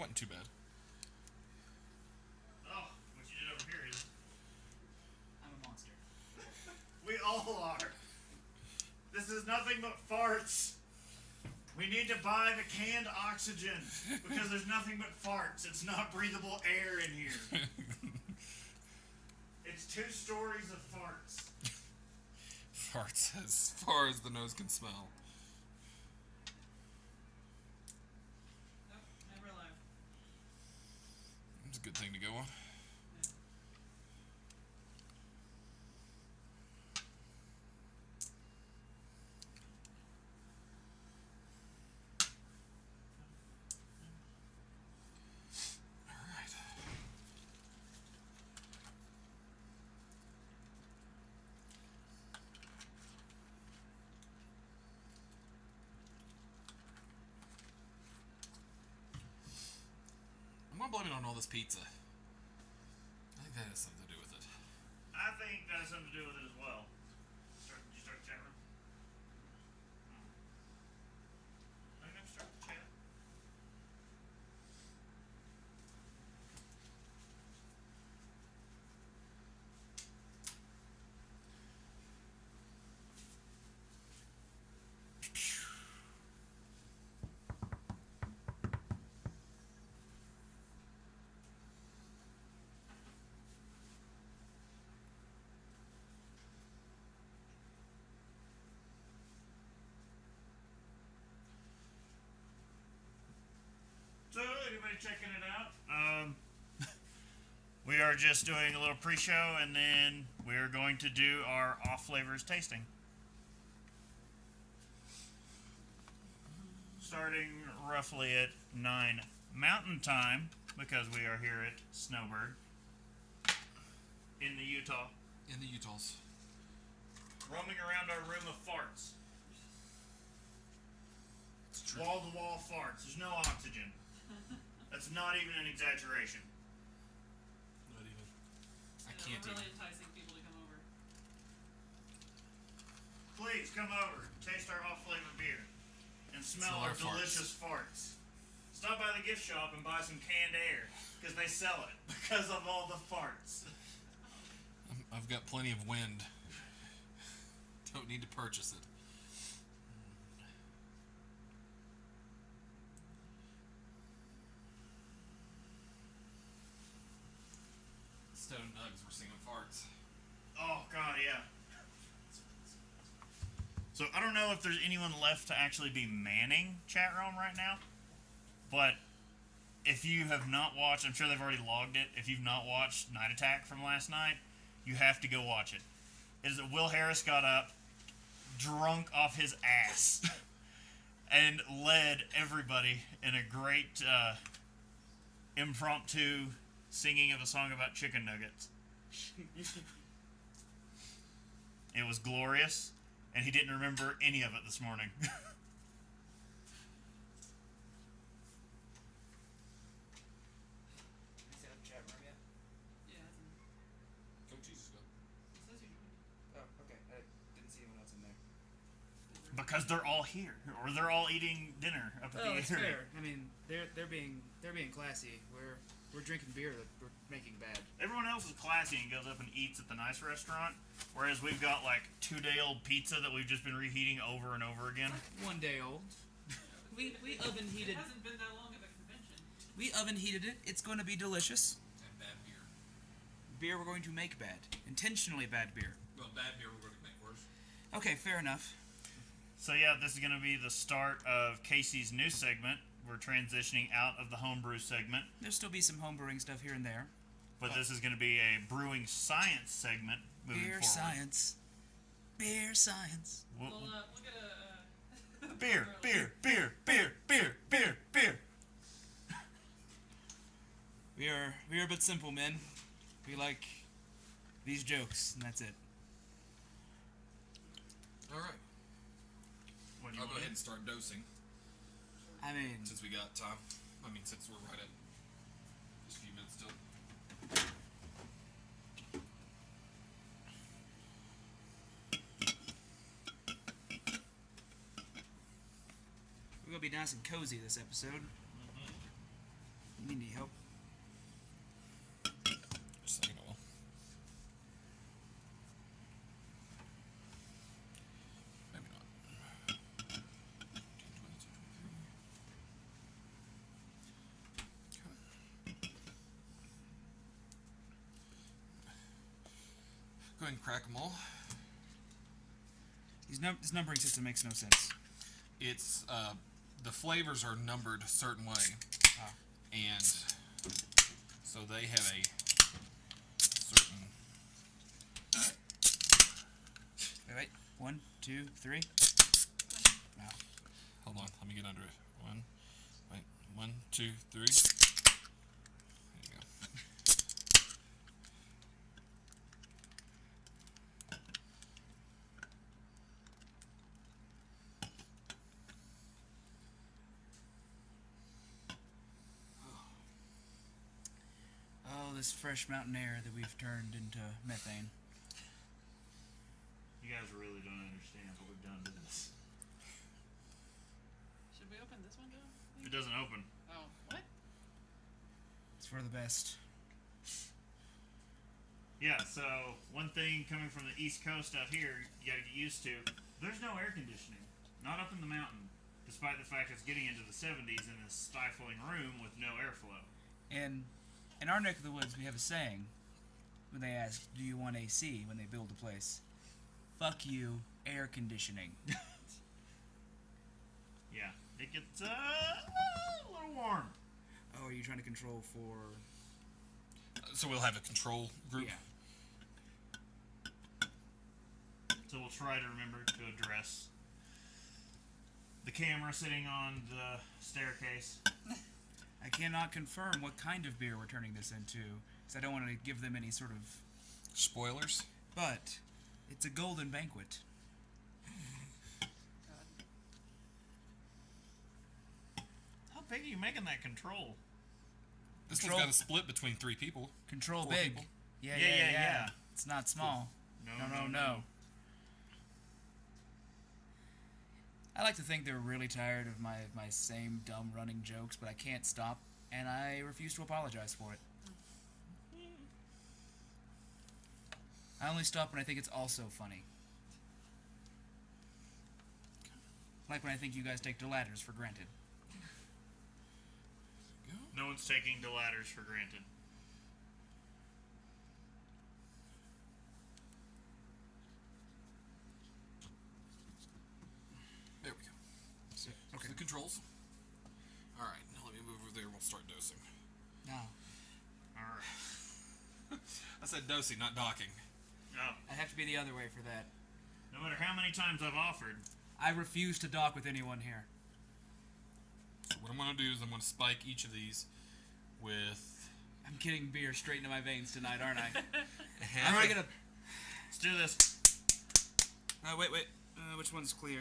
wasn't too bad. Oh, what you did over here is... I'm a monster. We all are. This is nothing but farts. We need to buy the canned oxygen because there's nothing but farts. It's not breathable air in here. It's 2 stories of farts. Farts as far as the nose can smell. Oh, never alive. It's a good thing to go on. I'm blame it on all this pizza. I think that has something to do with it. I think that has something to do with it as well. Did you start the chat room? I never start the chat. So, anybody checking it out? We are just doing a little pre-show, and then we're going to do our off-flavors tasting. Starting roughly at 9 Mountain Time, because we are here at Snowbird in the Utah. In the Utahs. Roaming around our room of farts. It's true. Wall-to-wall farts. There's no oxygen. That's not even an exaggeration. Not even. I Yeah, can't we're really even. enticing people to come over. Please come over, taste our off-flavor beer, and smell our delicious farts. Stop by the gift shop and buy some canned air, because they sell it, because of all the farts. I've got plenty of wind. Don't need to purchase it. Stone Nugs were singing farts. Oh, God, yeah. So, I don't know if there's anyone left to actually be manning chat room right now, but if you have not watched, I'm sure they've already logged it, if you've not watched Night Attack from last night, you have to go watch it. It is that Will Harris got up, drunk off his ass, and led everybody in a great impromptu singing of a song about chicken nuggets. It was glorious, and he didn't remember any of it this morning. Set up chat room yet? Yeah, it's in there. Coach Jesus go. It says you joined. Oh, okay. I didn't see anyone else in there. Because they're all here, or they're all eating dinner up at Oh, the it's area. fair. I mean, they're being classy. We're drinking beer that we're making bad. Everyone else is classy and goes up and eats at the nice restaurant, whereas we've got like 2-day-old pizza that we've just been reheating over and over again. 1 day old. We oven It heated. hasn't been that long of a convention. We oven heated it. It's going to be delicious. And bad beer. Beer we're going to make bad. Intentionally bad beer. Well, bad beer we're going to make worse. Okay, fair enough. So yeah, this is going to be the start of Casey's new segment. We're transitioning out of the homebrew segment, There'll still be some homebrewing stuff here and there. but this is going to be a brewing science segment moving Beer forward. science. Beer science. We'll We'll get a beer, beer, beer, beer, beer, beer, beer. We are but simple men. We like these jokes, and that's it. All right. What do you I'll go want? ahead and start dosing I mean, since we got time. I mean, since we're right at just a few minutes till. we're gonna be nice and cozy this episode. You need any help? Just a second, I will. Maybe not. 22, 23. Go ahead and crack them all. This numbering system makes no sense. It's the flavors are numbered a certain way, and so they have a certain. Wait. 1, 2, 3. Wow. Hold on, let me get under it. 1, 2, 3. There you go. Oh, this fresh mountain air that we've turned into methane. You guys really don't understand what we've done to this. Should we open this window? It doesn't open. Oh, what? It's for the best. Yeah, so one thing coming from the East Coast out here, you gotta get used to, there's no air conditioning. Not up in the mountain. Despite the fact it's getting into the 70s in a stifling room with no airflow. And in our neck of the woods, we have a saying when they ask, do you want AC when they build a place? Fuck you, air conditioning. Yeah, it gets a little warm. Oh, are you trying to control for... So we'll have a control group. Yeah. So we'll try to remember to address the camera sitting on the staircase. I cannot confirm what kind of beer we're turning this into, because I don't want to give them any sort of... Spoilers. But it's a golden banquet. How big are you making that control? This Control- one's got a split between 3 people. Control 4 big. people. Yeah. It's not small. No. I like to think they're really tired of my same dumb running jokes, but I can't stop, and I refuse to apologize for it. I only stop when I think it's also funny. Like when I think you guys take the ladders for granted. No one's taking the ladders for granted. There we go. So, So the controls. All right, now let me move over there. We'll start dosing. No. Alright. I said dosing, not docking. Oh, I have to be the other way for that. no matter how many times I've offered. I refuse to dock with anyone here. So what I'm going to do is I'm going to spike each of these with I'm getting beer straight into my veins tonight, aren't I? a half. I'm already gonna... Let's do this. Wait. Which one's clear?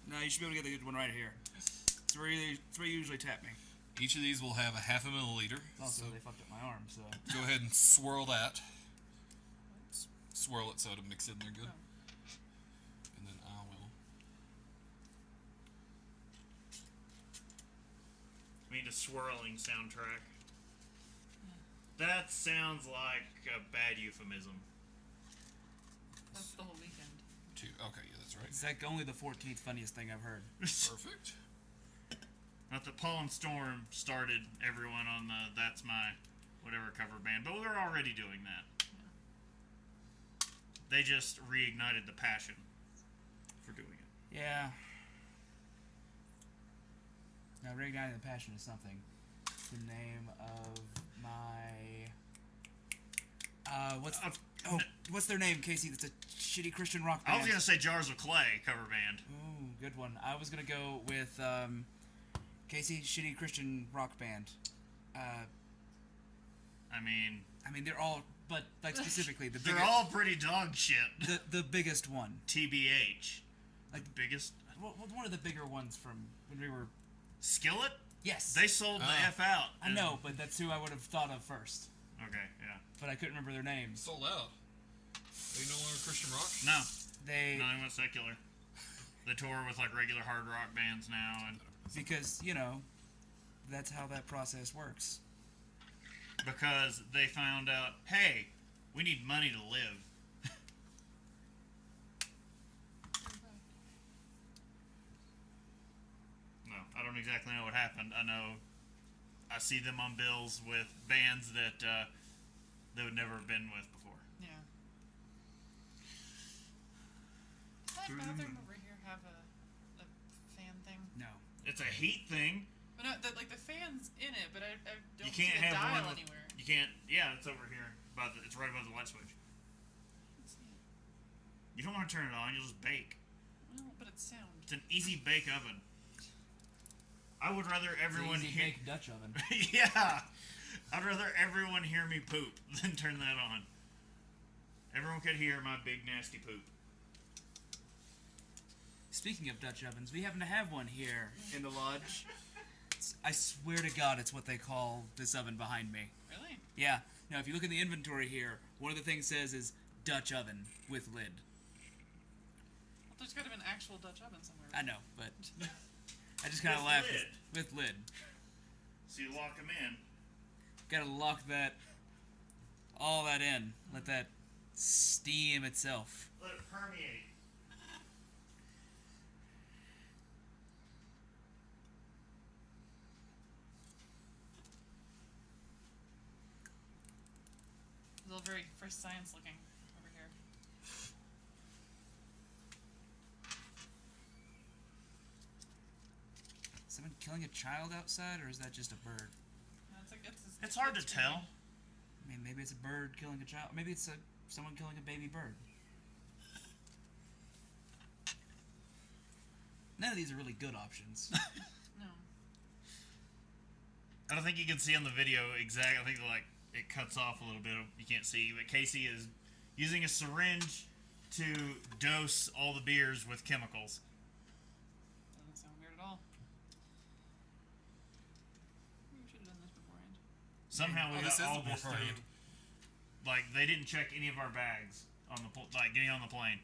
No, you should be able to get the good one right here. It's where you usually tap me. Each of these will have a half a milliliter. Also, So they fucked up my arm, so... go ahead and swirl that. Swirl it so it'll mix in there good. And then I will. We need a swirling soundtrack. That sounds like a bad euphemism. That's the whole weekend. 2. Okay, yeah, that's right. It's like only the 14th funniest thing I've heard. Perfect. Not that Paul and Storm started everyone on the That's My whatever cover band, but we were already doing that. They just reignited the passion for doing it. Yeah. Now, Reigniting the Passion is something. It's the name of my... what's their name, Casey? That's a shitty Christian rock band. I was gonna say Jars of Clay cover band. Ooh, good one. I was gonna go with, Casey, shitty Christian rock band. I mean, They're all... But, like, specifically, the they're biggest... all pretty dog shit. The biggest one. TBH. Like, The biggest one of the bigger ones from when we were... Skillet? Yes. They sold the F out. I know, but that's who I would have thought of first. Okay, yeah. But I couldn't remember their names. Sold out. Are you no longer Christian rock? No, They... not even secular. They tour with like regular hard rock bands now, and Because, you know, that's how that process works. because they found out, hey, we need money to live. No, I don't exactly know what happened. I know I see them on bills with bands that they would never have been with before. Yeah. Does that bathroom over here have a fan thing? No. It's a heat thing. But no, like the fan's in it, but I don't You can't see a have dial one. anywhere. You can't. Yeah, it's over here. It's right above the light switch. Let's see it. You don't want to turn it on. You'll just bake. Well, but it's sound. It's an easy bake oven. I would rather everyone Easy hear. bake Dutch oven. Yeah, I'd rather everyone hear me poop than turn that on. Everyone could hear my big nasty poop. Speaking of Dutch ovens, we happen to have one here in the lodge. I swear to God, it's what they call this oven behind me. Really? Yeah. Now, if you look in the inventory here, one of the things says is Dutch oven with lid. Well, there's got to be an actual Dutch oven somewhere. I know, but I just kind of With laughed. lid. With lid. So you lock them in. Gotta lock all that in. Let that steam itself. Let it permeate. It's all very science looking over here. Someone killing a child outside, or is that just a bird? No, it's like It's hard to tell. I mean, maybe it's a bird killing a child. Maybe it's someone killing a baby bird. None of these are really good options. No. I don't think you can see on the video exactly. I think it cuts off a little bit. You can't see, but Casey is using a syringe to dose all the beers with chemicals. Doesn't sound weird at all. Maybe we should have done this beforehand. Somehow we this got all is this beforehand. through. Like they didn't check any of our bags on the getting on the plane.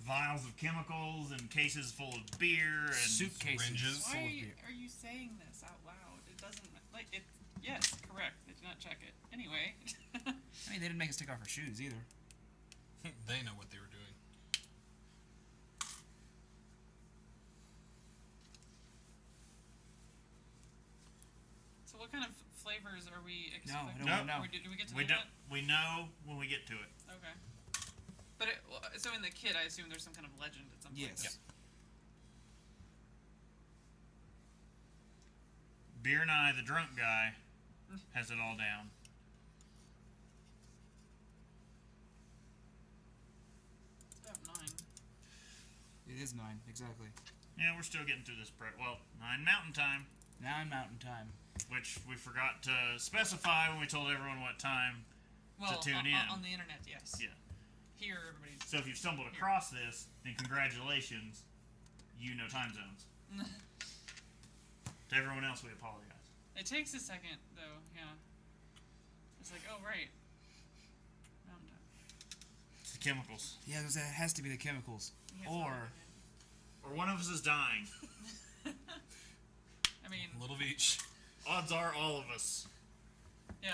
Vials of chemicals and cases full of beer and Suitcases. syringes. full Why of beer. are you saying this out loud? It doesn't like it. Yes, correct. They did not check it. Anyway. I mean, they didn't make us take off our shoes either. They know what they were doing. So what kind of flavors are we No, I expecting? don't wanna know. Do we get to we know don't. that? We know when we get to it. Okay. But so in the kit, I assume there's some kind of legend at some point. Yes. Yep. Beer and I, the drunk guy, has it all down. It's about 9. It is 9, exactly. Yeah, we're still getting through this prep. Well, 9 Mountain Time, 9 Mountain Time. which we forgot to specify when we told everyone what time. Well, tune in. on the internet, yes. Yeah. Here, everybody's. So if you've stumbled across this, then congratulations, you know time zones. To everyone else, we apologize. It takes a second, though. Yeah. It's like, oh right. Mountain Time. It's the chemicals. Yeah, because that has to be the chemicals. Yeah, Or Or one of us is dying. I mean, A little of each. Odds are all of us. yeah.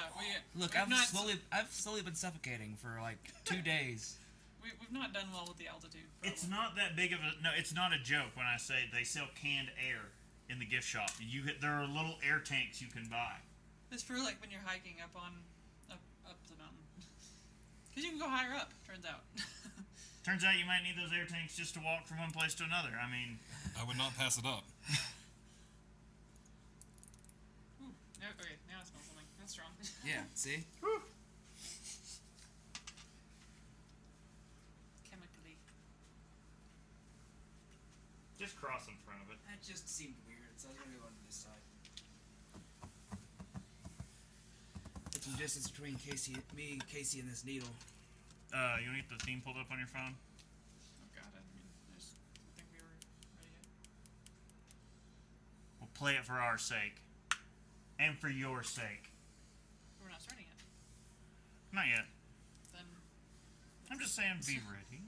look, we've I've not, slowly been suffocating for like 2 days. We've not done well with the altitude. It's problem. not that big of a no. It's not a joke when I say they sell canned air in the gift shop. There are little air tanks you can buy. It's for like when you're hiking up up the mountain. Because you can go higher up. Turns out. Turns out you might need those air tanks just to walk from one place to another. I mean, I would not pass it up. Ooh, okay, now I smell something. That's strong. Yeah, see? Chemically. just cross in front of it. That just seemed weird, so I was going to go on to this side. Put some distance between me, Casey, and this needle. You need the theme pulled up on your phone? Oh god, I just didn't think we were ready yet. We'll play it for our sake. And for your sake. We're not starting yet. Not yet. Then. I'm just saying be ready.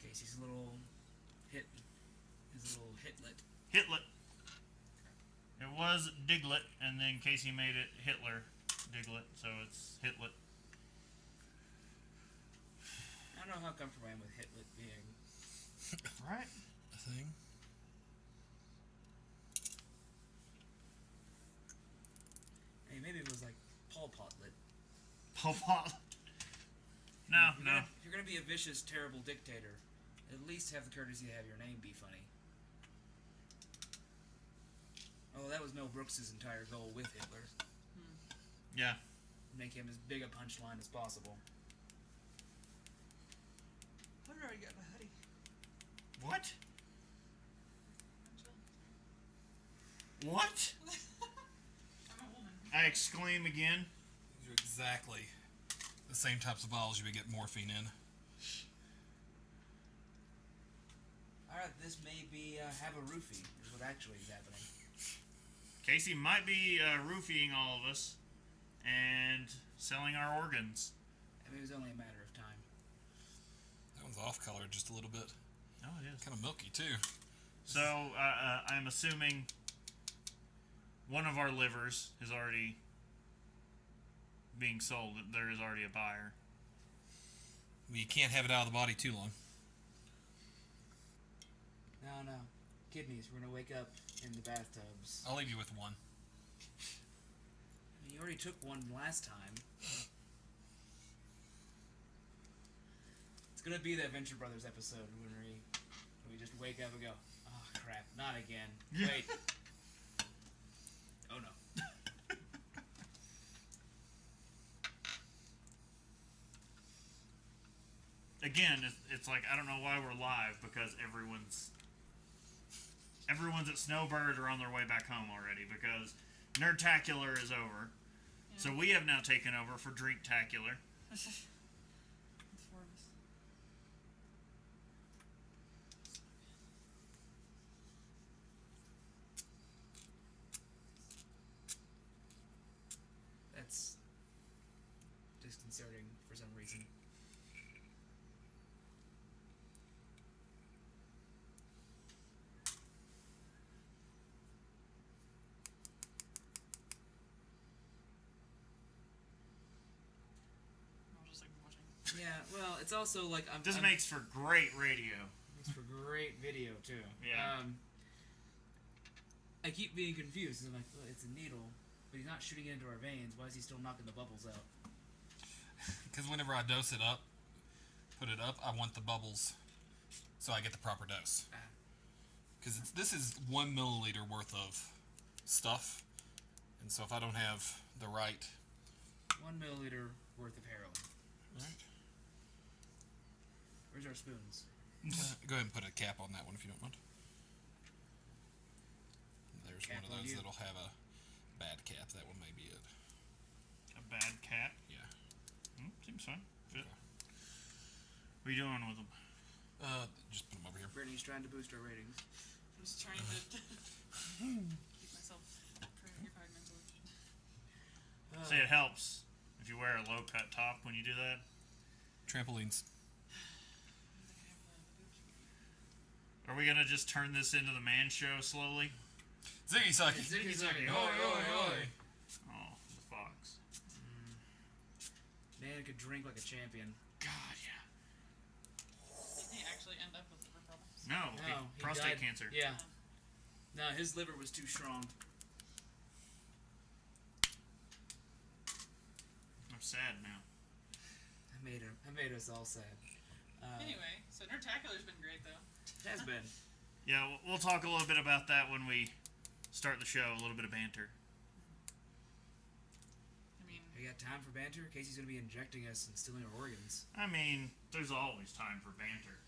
Casey's little hitlet. Hitlet. It was Diglett, and then Casey made it Hitler Diglett, so it's Hitlet. I don't know how comfortable I am with Hitler being. Right? A thing. Hey, maybe it was like Paul Potlet. Pol Pot. No, no. If you're gonna be a vicious, terrible dictator, at least have the courtesy to have your name be funny. Oh, that was Mel Brooks' entire goal with Hitler. Yeah. Make him as big a punchline as possible. I've already got a hoodie. What? What? I'm a woman. I exclaim again. These are exactly the same types of vials you would get morphine in. Alright, this may be have a roofie, is what actually is happening. Casey might be roofing all of us and selling our organs. I mean, it was only a matter of time. That one's off color just a little bit. Oh, it is. Kind of milky too. So, I'm assuming one of our livers is already being sold. There is already a buyer. I mean, you can't have it out of the body too long. No. Kidneys, we're gonna wake up in the bathtubs. I'll leave you with one. You already took one last time. It's gonna be that Venture Brothers episode when we just wake up and go, oh crap, not again. Wait. Oh no. Again, it's like, I don't know why we're live, because everyone's at Snowbird or on their way back home already, because Nerdtacular is over. Yeah. So we have now taken over for Drinktacular. It's 4 of us. That's disconcerting for some reason. I was just like watching. Yeah, well, it's also like This makes for great radio. makes for great video too. Yeah. I keep being confused. 'Cause I'm like, well, it's a needle, but he's not shooting it into our veins. Why is he still knocking the bubbles out? Because whenever I dose it up, put it up, I want the bubbles so I get the proper dose. Because this is 1 milliliter worth of stuff, and so if I don't have the right... 1 milliliter worth of heroin. Right. Where's our spoons? Go ahead and put a cap on that one if you don't mind. There's Cap one of on those you. that'll have a bad cap. That one may be it. A bad cat. Yeah. Seems fine. Good. Okay. What are you doing with them? Just put them over here. Brittany's trying to boost our ratings. I'm just trying to keep myself preoccupied mentally. See, it helps if you wear a low-cut top when you do that. Trampolines. Are we gonna just turn this into the man show slowly? Ziggy Sucky. Ziggy Zaggy, hoi, hoi, hoi. Oh, the fox. Man could drink like a champion. God, yeah. Did he actually end up with liver problems? No, He prostate died. cancer. Yeah. No, his liver was too strong. I'm sad now. I made us all sad. Anyway, so Nerdtacular's been great though. It has been. Yeah, we'll talk a little bit about that when we start the show. A little bit of banter. I mean, We got time for banter? Casey's gonna be injecting us and stealing our organs. I mean, there's always time for banter.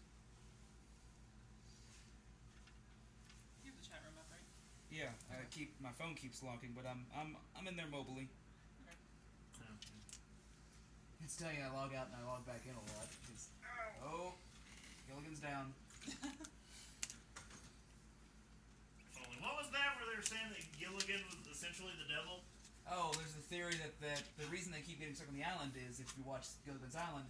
you have the chat room up, right? Yeah, my phone keeps locking, but I'm in there mobily. It's telling you I log out and I log back in a lot. Oh, Gilligan's down. What was that where they were saying that Gilligan was essentially the devil? Oh, there's a theory that the reason they keep getting stuck on the island is if you watch Gilligan's Island,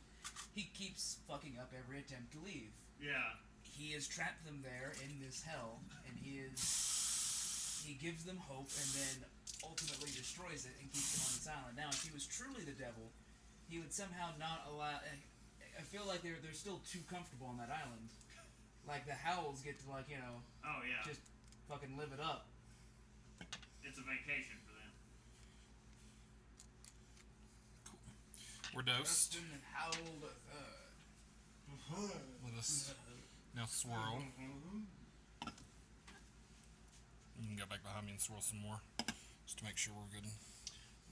he keeps fucking up every attempt to leave. Yeah. He has trapped them there in this hell, and he is he gives them hope and then ultimately destroys it and keeps them on this island. Now, if he was truly the devil, he would somehow not allow. I feel like they're still too comfortable on that island. Like the Howls get to Oh yeah. just fucking live it up. It's a vacation for them. We're dosed. Justin Howl the Third. Let us now swirl. You can go back behind me and swirl some more, just to make sure we're good.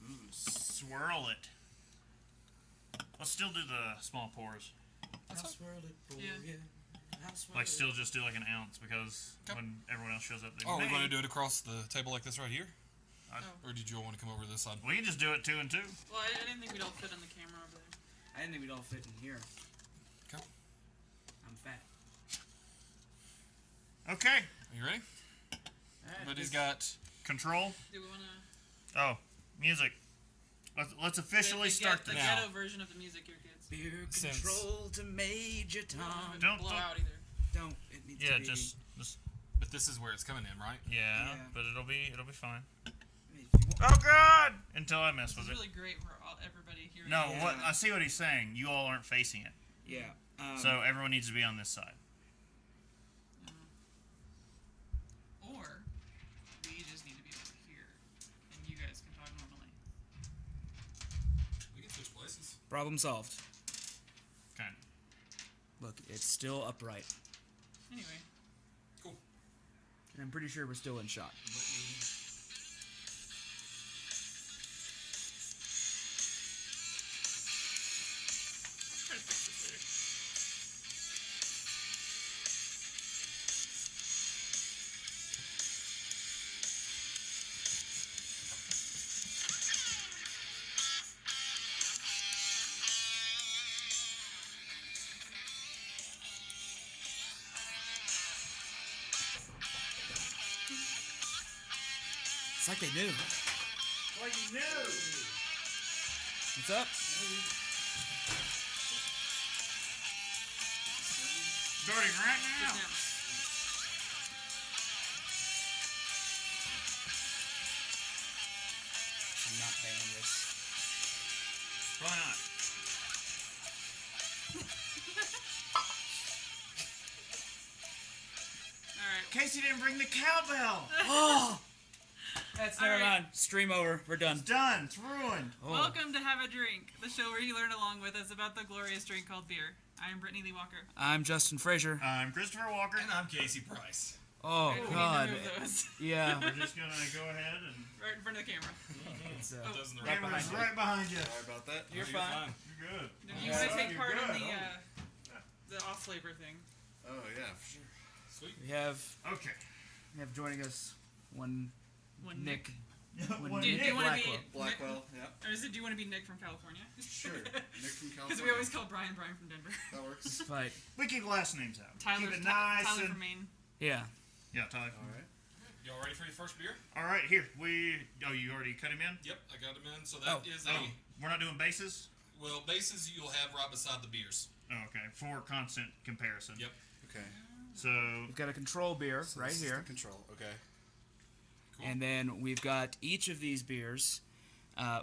Ooh, swirl it. Let's still do the small pours. I'll swirl it for Yeah. you. I'll swirl Like, it. still just do like an ounce because Okay. when everyone else shows up, they Oh, we're may. going to do it across the table like this right here? Oh. Or did you all want to come over to this side? We can just do it 2 and 2. Well, I didn't think we'd all fit on the camera over there. I didn't think we'd all fit in here. Okay. I'm fat. Okay. Are you ready? Alright, Everybody's got... Control. Do we want to... Oh, music. Let's officially start the this. Now. ghetto version of the music here, kids. beer Since- control to Major We don't Tom. have it Don't- blow don't- out either. Don't. It needs Yeah, to be. just But this is where it's coming in, right? yeah, Yeah. but it'll be fine. If you want- Oh God! Until I mess This with is it. really great for everybody hearing. No, it. Yeah. what I see what he's saying. You all aren't facing it, Yeah. so everyone needs to be on this side. Or we just need to be over here, and you guys can talk normally. We can switch places. problem solved. Kind Look, it's still upright. Anyway, Cool. And I'm pretty sure we're still in shot. Let me... try to fix this later. It's like they knew. Well, you knew. What's up? Starting right now. Just now. I'm not banging this. Why not? All right. Casey didn't bring the cowbell. Oh! That's All never right. mind. Stream over. We're done. It's done. It's ruined. Oh. Welcome to Have a Drink, the show where you learn along with us about the glorious drink called beer. I'm Brittany Lee Walker. I'm Justin Frazier. I'm Christopher Walker. And I'm Casey Price. Oh, We need to God. move those Yeah. We're just gonna go ahead and right in front of the camera. It's, Oh. Those in the Right right camera's behind you. right behind you. Sorry about that. You're fine. You're good. Do you Yeah. want to take You're part in good. the off flavor thing? Oh yeah, for sure. Sweet. We have Okay. joining us one One Nick. One Do you Nick. want to be Blackwell. Blackwell, yeah. Nick, or is it? Do you want to be Nick from California? Sure. Nick from California. Because we always call Brian from Denver. That works. But We keep last names out. Tyler, Keep it nice Tyler and from Maine. yeah. yeah, Tyler. All right. Y'all ready for your first beer? All right, here Oh, you already cut him in? Yep, I got them in. So that is Oh, we're not doing bases. well, bases you'll have right beside the beers. Oh, okay, for constant comparison. Yep. Okay. So We've got a control beer So right this is here. the control. Okay. Cool. And then we've got each of these beers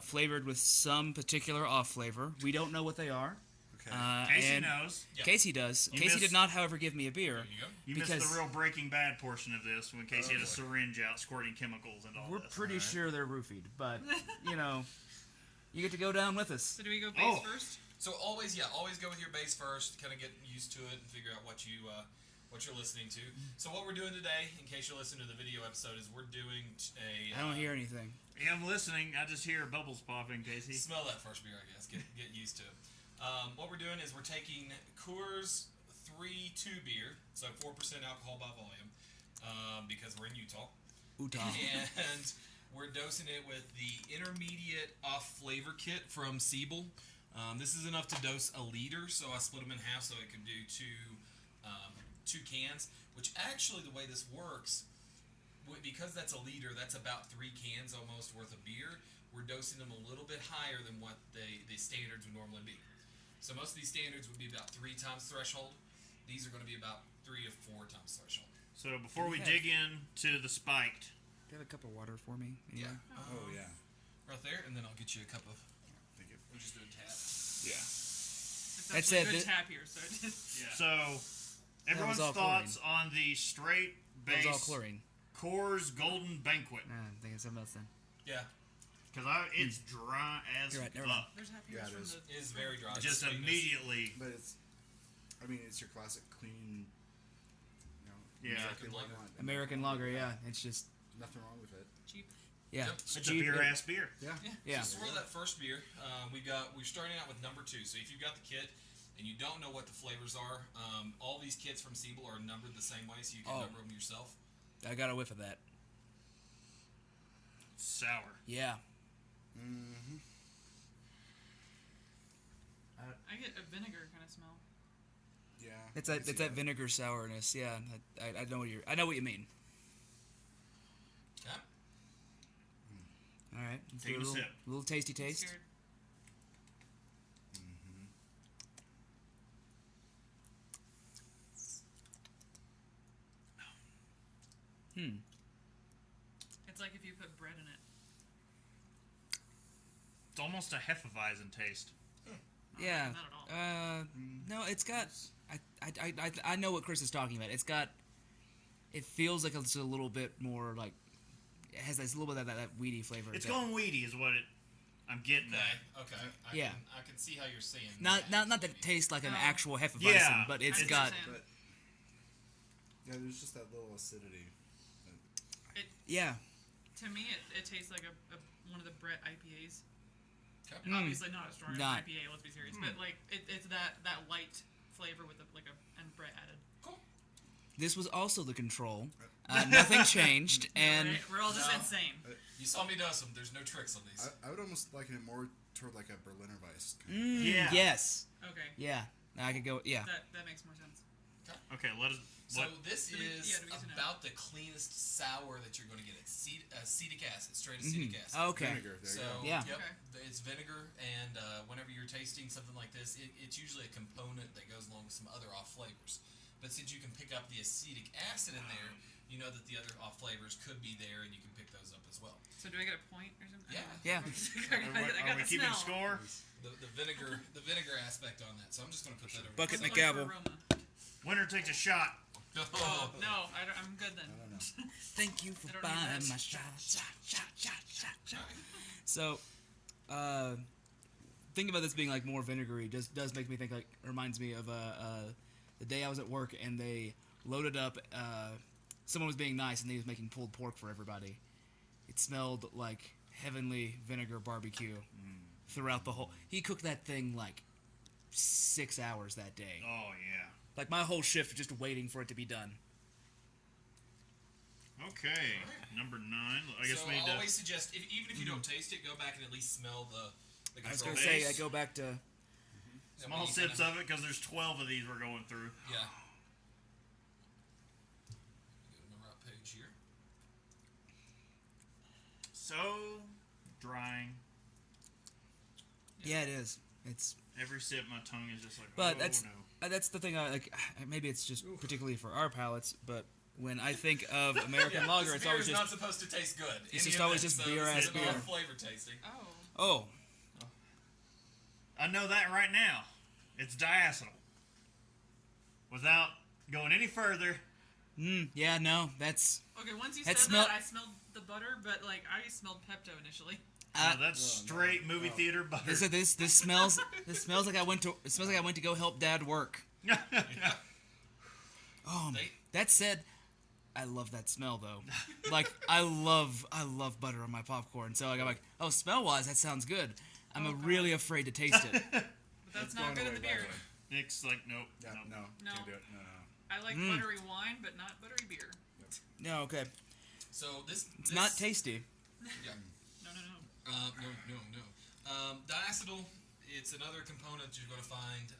flavored with some particular off flavor. We don't know what they are. Okay. Casey and knows. Yeah. Casey does. You Casey missed- did not, however, give me a beer. There you go. You because- missed the real Breaking Bad portion of this when Casey had a boy. syringe out squirting chemicals and all We're this. pretty alright. sure they're roofied, but you know, you get to go down with us. So do we go base Oh. first? So always go with your base first, kind of get used to it and figure out what you're listening to. So what we're doing today, in case you're listening to the video episode, is we're doing a. I don't hear anything. Yeah, I'm listening. I just hear bubbles popping, Casey. Smell that first beer, I guess. Get used to it. What we're doing is we're taking Coors 3-2 beer, so 4% alcohol by volume, because we're in Utah, Utah. and we're dosing it with the intermediate off flavor kit from Siebel. This is enough to dose a liter, so I split them in half so it can do two cans. Which actually, the way this works, because that's a liter, that's about 3 cans almost worth of beer. We're dosing them a little bit higher than what the standards would normally be. So most of these standards would be about 3 times threshold. These are going to be about 3 to 4 times threshold. So before we Okay. dig in to the spiked, you have a cup of water for me? Yeah. Oh, yeah. Right there, and then I'll get you a cup of. Thank you. We'll just do a tap. Yeah. It's That's actually it. a good tap here, so it is. Yeah. So, everyone's all thoughts on the straight That was all base chlorine. Coors Golden Banquet. Nah, I'm thinking something else then. Yeah. Because it's dry as You're right, never fuck. There's happy Yeah, hours it from is. the. It is very dry. Just Sweetness. immediately. But it's, I mean, it's your classic clean, Yeah. American Lager. lager. American lager, yeah. It's just, Nothing wrong with it. Cheap. yeah. Yep. It's a cheap. beer ass beer. Yeah. Yeah. So swirl that first beer. We're starting out with number 2. So if you've got the kit and you don't know what the flavors are, all these kits from Siebel are numbered the same way, so you can number them yourself. I got a whiff of that. Sour. Yeah. Mm-hmm. I get a vinegar kind of smell. Yeah. It's I that can see it's that vinegar sourness. Yeah. I know what you mean. Okay. All right. Let's Take do a little, sip. little tasty I'm taste. scared. It's like if you put bread in it. It's almost a Hefeweizen taste. Yeah. Not at all. No, it's got. I know what Chris is talking about. It's got. It feels like it's a little bit more like. It has this little bit of that weedy flavor. It's that- going weedy, is what I'm getting at. Okay. Yeah. I can see how you're saying. Not that. that it tastes like an No. actual Hefeweizen, Yeah, but it's I got. understand. But yeah, there's just that little acidity. Yeah. To me, it tastes like one of the Brett IPAs. Okay. And obviously not as strong as an Not. IPA. Let's be serious, but like it's that light flavor with and Brett added. Cool. This was also the control. Nothing changed, and Right? We're all just No. insane. You saw me dose them. There's no tricks on these. I would almost liken it more toward like a Berliner Weiss. Yeah. yes, Okay, yeah, I could go. Yeah, that makes more sense. Okay, let us. So What? this Do we- is yeah, do we get to know? about the cleanest sour that you're going to get. It's acetic acid, straight acetic acid. okay. Vinegar. There So you go. Yeah. yep, Okay. it's vinegar, and whenever you're tasting something like this, it's usually a component that goes along with some other off flavors. But since you can pick up the acetic acid in there, you know that the other off flavors could be there, and you can pick those up as well. So do I get a point or something? Yeah. Yeah. I Are got we the keeping smell. score? The vinegar aspect on that. So I'm just going to put that over. Bucket What's and it a like gavel. for aroma? Winner takes a shot. Oh no, I'm good then. Thank you for I don't buying need that. my shot. So, thinking about this being like more vinegary does make me think like reminds me of the day I was at work and they loaded up. Someone was being nice and he was making pulled pork for everybody. It smelled like heavenly vinegar barbecue throughout the whole. He cooked that thing like 6 hours that day. Oh yeah. Like my whole shift just waiting for it to be done. Okay, number 9. I guess So we need I to. always suggest, even if you don't taste it, go back and at least smell the I was control. gonna say base. I go back to. That Small way you sips kinda- of it because there's 12 of these we're going through. Yeah. Go to the right page here. So drying. Yeah, it is. It's. Every sip, my tongue is just like. But oh that's no. that's the thing. I like. Maybe it's just particularly for our palates, but when I think of American lager, this it's beer always is just. not supposed to taste good. It's in just the always event, just so beer-ass this is all beer. flavor tasting. Oh. Oh, I know that right now. It's diacetyl. Without going any further, yeah, no, that's. Okay, once you That said smell- that, I smelled the butter, but like I smelled Pepto initially. no, that's straight movie theater butter. This smells. This smells like I went to. It smells like I went to go help Dad work. Oh, They- that said, I love that smell though. Like I love butter on my popcorn. So like, I'm like, oh, smell wise, that sounds good. I'm Oh, God. really afraid to taste it. But that's not good in the beer. Nick's like, nope. Yeah, nope. no, No. can't do it. No. I like buttery wine, but not buttery beer. No, okay, So this it's not tasty. Yeah. No. No. Diacetyl, it's another component you're going to find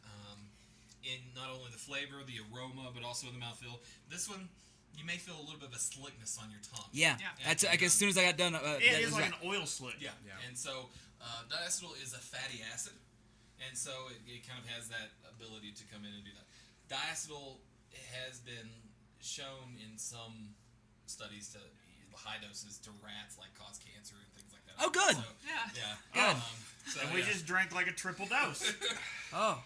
in not only the flavor, the aroma, but also in the mouthfeel. This one, you may feel a little bit of a slickness on your tongue. Yeah, Yeah. that's like as soon as I got done. It is like an oil slick. Yeah. Yeah. And so diacetyl is a fatty acid, and so it kind of has that ability to come in and do that. Diacetyl has been shown in some studies to high doses to rats like cause cancer and things like that. Oh, good. So, Yeah. yeah. Good. So, And we yeah. just drank like a triple dose. Oh,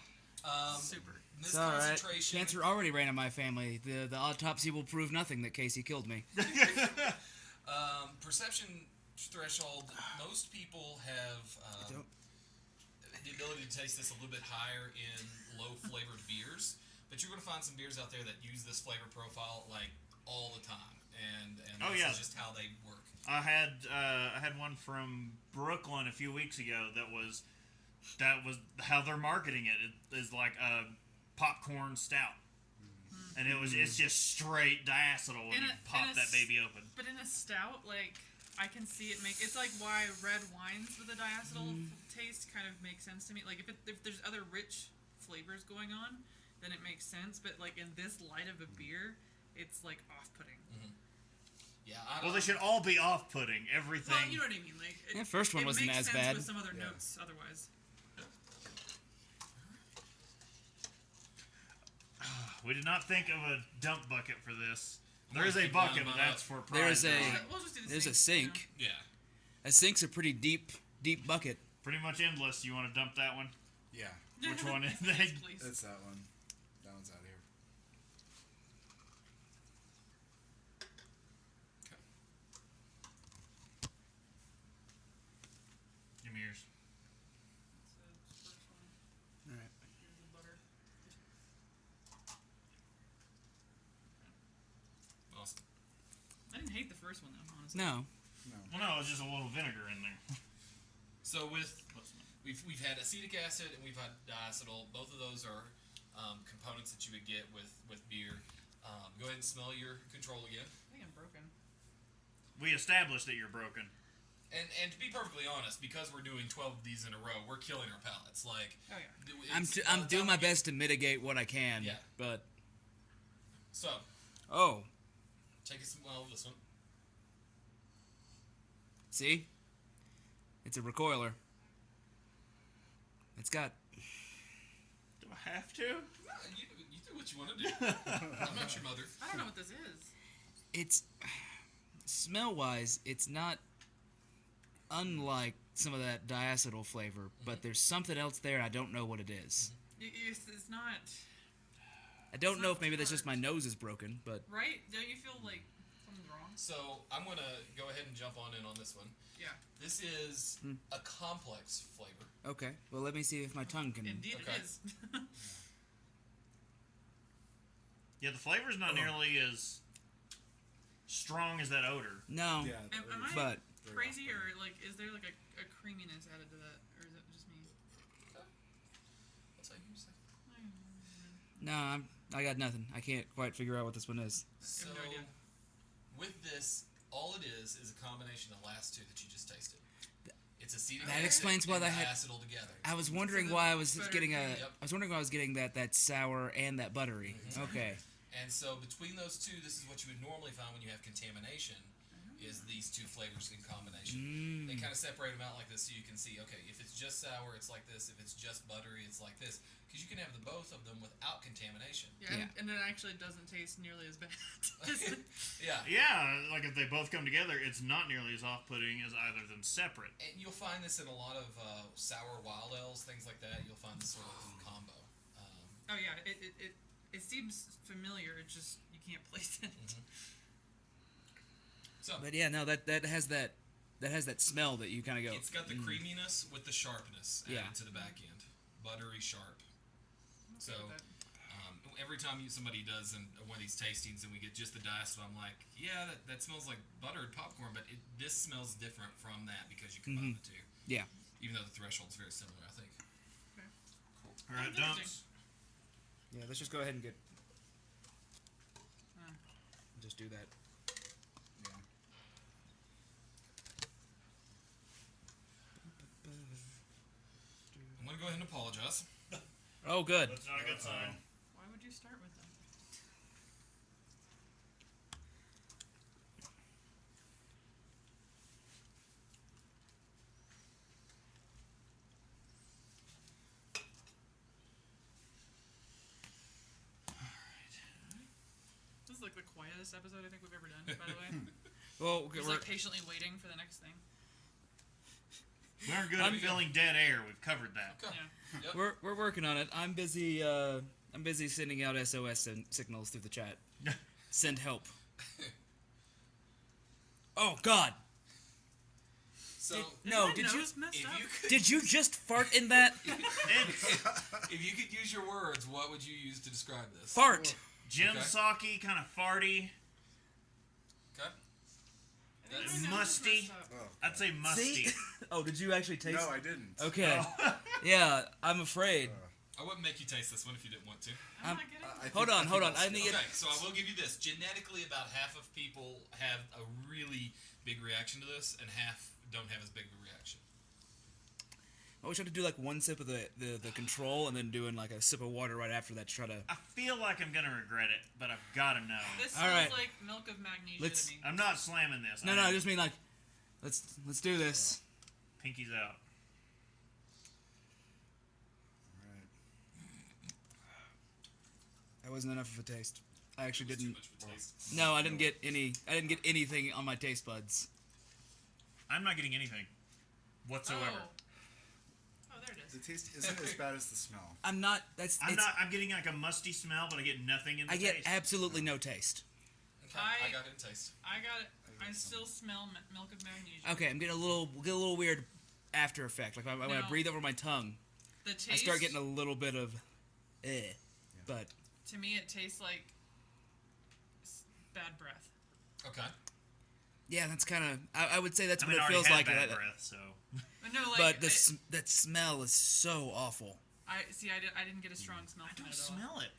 Super. This it's all right. concentration. Cancer already ran in my family. The autopsy will prove nothing that Casey killed me. Perception threshold. Most people have Don't- the ability to taste this a little bit higher in low flavored beers, but you're going to find some beers out there that use this flavor profile like all the time, and Oh, this yeah. is just how they work. I had one from Brooklyn a few weeks ago that was how they're marketing it. It is like a popcorn stout, and it's just straight diacetyl when In you a- pop in a that baby open. But in a stout, like, I can see it make. It's like why red wines with a diacetyl taste kind of makes sense to me. Like, if there's other rich flavors going on, then it makes sense. But like in this light of a beer, it's like off-putting. Yeah. Well, they should all be off-putting. Everything. Well, you know what I mean. Like, The first one it wasn't makes as sense bad. with some other notes otherwise. We did not think of a dump bucket for this. There gonna is a keep bucket, lining but mine that's up. for There's prize a- drawing. We'll just do the There's a sink. sink. Yeah. A sink's a pretty deep bucket. Pretty much endless. You want to dump that one? Yeah, You know? Which one is Yes, it? please. it's that one. That one's out here. Give me yours. That's the first one. All right. Here's the butter. Awesome. I didn't hate the first one though, honestly. No. Well, no, it's just a little vinegar in there. So we've had acetic acid and we've had diacetyl. Both of those are components that you would get with beer. Go ahead and smell your control again. I think I'm broken. We established that you're broken. And to be perfectly honest, because we're doing 12 of these in a row, we're killing our palates. Like, Oh yeah. I'm doing my best to mitigate what I can. Yeah. But So, take a smell of this one. see, it's a recoiler. It's got. Do I have to? No, you do what you want to do. I'm not your mother. I don't know what this is. It's smell wise, it's not unlike some of that diacetyl flavor, but there's something else there. I don't know what it is. It's not I don't It's know not if maybe that's just tart. my nose is broken, but right. Don't you feel like something's wrong? So, I'm going to go ahead and jump on this one. Yeah. This is a complex flavor. okay. Well, let me see if my tongue can. Indeed, Okay. it is. Yeah, the flavor's not nearly as strong as that odor. No, Yeah, Am I but crazy or like is there like a creaminess added to that or is it just me? I'll tell you in a second. no, I got nothing. I can't quite figure out what this one is. So, no idea. with this, all it is a combination of the last two that you just tasted. It's acetic That acid explains why and they had- diacetyl together. I was wondering the why I was butter getting a. cream. Yep. I was wondering why I was getting that sour and that buttery. Okay. And so between those two, this is what you would normally find when you have contamination, is these two flavors in combination. They kind of separate them out like this so you can see, okay, if it's just sour, it's like this. If it's just buttery, it's like this. Because you can have the both of them without contamination. Yeah, Yeah. and it actually doesn't taste nearly as bad. Yeah. Yeah, like if they both come together, it's not nearly as off-putting as either of them separate. And you'll find this in a lot of sour wild ales, things like that. You'll find this sort of combo. Oh yeah, it seems familiar. It just you can't place it. So But yeah, no, that has that smell that you kind of go. it's got the creaminess with the sharpness added Yeah. to the back end. Buttery sharp. So With that. every time somebody does one of these tastings and we get just the diacetyl, I'm like, yeah, that smells like buttered popcorn, but this smells different from that because you combine the two. Yeah. Even though the threshold's very similar, I think. All right, That's dumps. Yeah. Let's just go ahead and get. Huh. Just do that. Yeah. I'm going to go ahead and apologize. Oh, good. That's not a good sign. Why would you start with them? This is like the quietest episode I think we've ever done, by the way. Well, He's like patiently waiting for the next thing. We aren't good at filling dead air. We've covered that. Okay. Yeah. Yep. we're working on it. I'm busy. I'm busy sending out SOS signals through the chat. Send help. Oh God! So No, My did you? nose messed if up? you could, Did you just fart in that? if you could use your words, what would you use to describe this? Fart. Jim Okay. Saki, kind of farty. Okay. I think That's- my nose musty. messed up. Oh. I'd say musty. See? Oh, did you actually taste? No, I didn't. Okay. Yeah, I'm afraid. I wouldn't make you taste this one if you didn't want to. I'm I'm- not getting I it. Hold think- on, I hold think on. I I'll need. Okay, so I will give you this. Genetically, about half of people have a really big reaction to this, and half don't have as big of a reaction. I wish I could do like one sip of the control and then doing like a sip of water right after that to try to. I feel like I'm gonna regret it, but I've gotta know. This All smells right. like milk of magnesia Let's- to me. I'm not slamming this. No, I just mean like, let's do this. Pinky's out. Alright. That wasn't enough of a taste. I actually It was too didn't. much of a taste. No, I didn't get any. I didn't get anything on my taste buds. I'm not getting anything whatsoever. Oh, there it The is. taste isn't as bad as the smell. I'm not. That's. I'm it's, not. I'm getting like a musty smell, but I get nothing in the I get taste. absolutely no taste. Okay, I got it in taste. I got it. I still smell milk of magnesia. Okay, I'm getting a little weird after effect. Like when I No. breathe over my tongue, The taste. I start getting a little bit of, But To me, it tastes like bad breath. Okay. yeah, that's kind of. I would say that's I what mean, I it already feels had like. bad That- breath, so. But no, like. but that smell is so awful. I didn't get a strong smell I from don't it at all. smell it.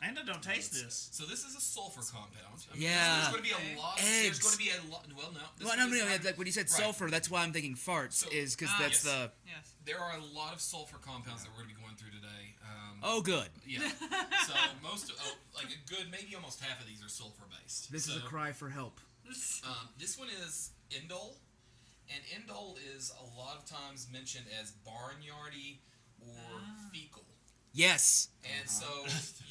And I don't taste this. So this is a sulfur compound. I Yeah. There's going to be a lot. Eggs. There's going to be a lot. Well, no. this Well, one no, is not- like when you said Right. sulfur, that's why I'm thinking farts. So- is because Ah, that's yes. the. Yes. There are a lot of sulfur compounds that we're going to be going through today. Oh, good. Yeah. So most, like a good, maybe almost half of these are sulfur based. This is a cry for help. This one is indole, and indole is a lot of times mentioned as barnyardy or fecal. Yes. And so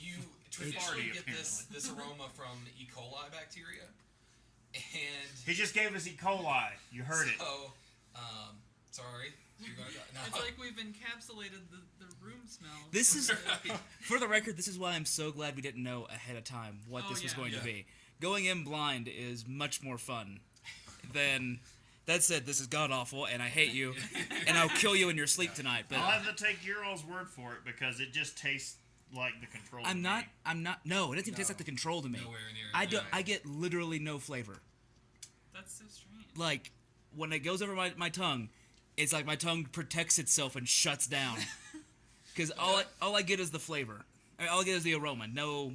you traditionally Farty, get this aroma from E. coli bacteria, and He just gave us E. coli. You heard it. so, sorry, you're gonna die. It's like we've encapsulated the room smell. This is, for the record, this is why I'm so glad we didn't know ahead of time what Oh, this was yeah. going to Yeah. be. Going in blind is much more fun than. That said, this is god awful, and I hate you, and I'll kill you in your sleep tonight. But I'll have to take your all's word for it because it just tastes like the control. I'm to not. me. I'm not. No, it doesn't even taste like the control to me. nowhere near. I do. no. I get literally no flavor. That's so strange. Like when it goes over my tongue, it's like my tongue protects itself and shuts down. Because all I get is the flavor. All I get is the aroma. No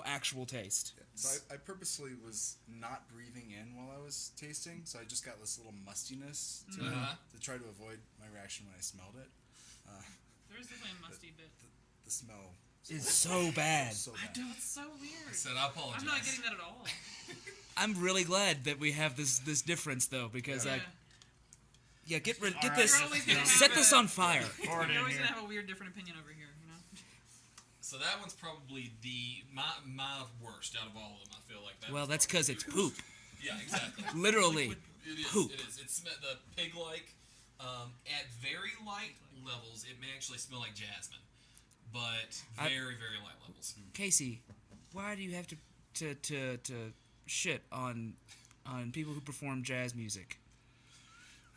actual taste. So I purposely was not breathing in while I was tasting, so I just got this little mustiness to it to try to avoid my reaction when I smelled it. There is definitely a musty bit. The smell It's so bad. so bad. That's so weird. said I apologize. I'm not getting that at all. I'm really glad that we have this difference though, because Yeah. get Alright. this, You're always gonna set have this a- on fire. Pour it You're in always here. gonna have a weird, different opinion over here. You know. So that one's probably my worst out of all of them. I feel like that. Well, was that's because it's probably- poop. Yeah, exactly. Literally. It is. Poop. It is. It's the pig-like. At very light levels, it may actually smell like jasmine, but very very light levels. Casey, why do you have to shit on people who perform jazz music?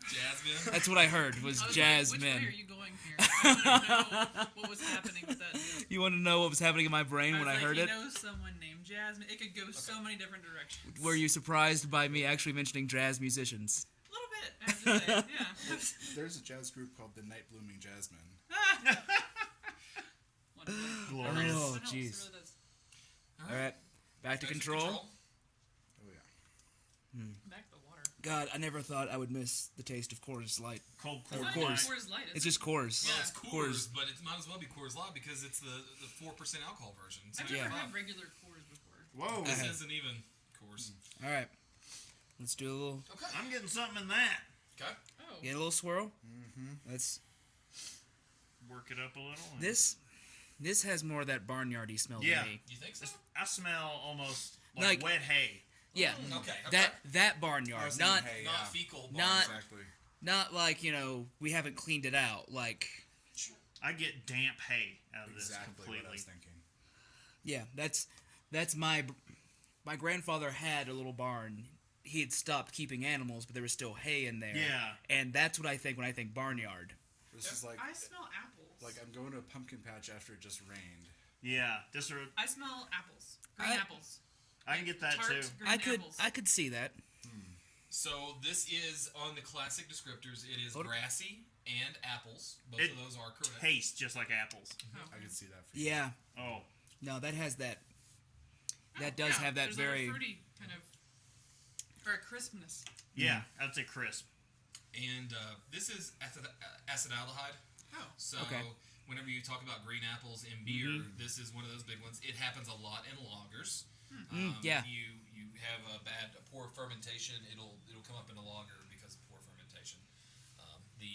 Jasmine. That's what I heard was I was jazz like, which men. way are you going here? I want to know what was happening with that joke. You want to know what was happening in my brain when was I like, heard he it? knows someone named Jasmine. It could go so many different directions. Were you surprised by me actually mentioning jazz musicians? A little bit, I have to say. Yeah. There's a jazz group called the Night Blooming Jasmine. Wonderful. Glorious. It Oh, helps, it jeez. really does. All right, back to control. Oh yeah. Back to the water. God, I never thought I would miss the taste of Coors Light. Cold It's not Coors. even Coors Light, is It's it? just Coors. Well, Yeah. it's Coors, but it might as well be Coors Light because it's the 4% alcohol version. It's I've not never Yeah. had regular Coors before. Whoa. This Uh-huh. isn't even Coors. All right, let's do a little, Okay. I'm getting something in that. Okay. Oh. get a little swirl. Let's. Work it up a little. and- This has more of that barnyardy smell Yeah. to me. You think so? I smell almost Like- like wet hay. Yeah. Okay. That I barnyard, was not thinking hay, Not yeah. fecal barn. not- Exactly. not like we haven't cleaned it out. Like, I get damp hay out of this Exactly what I completely. was thinking. yeah, that's my grandfather had a little barn. He had stopped keeping animals, but there was still hay in there. Yeah. And that's what I think when I think barnyard. This is like I smell apples. like I'm going to a pumpkin patch after it just rained. Yeah, just I smell apples. Green I- apples. I can get that Tart too. green apples. I could see that. So this is on the classic descriptors. It is Hold on. grassy and apples. Both It of those are correct. Tastes just like apples. Oh, I could see that for you. Yeah. Oh, No, that has that. Oh, That does have that there's very- a fruity kind of, or a crispness. yeah, I'd say crisp. And this is acetaldehyde. Oh. So Okay. whenever you talk about green apples in beer, this is one of those big ones. It happens a lot in lagers. Yeah. You have a poor fermentation. It'll come up in a lager because of poor fermentation. The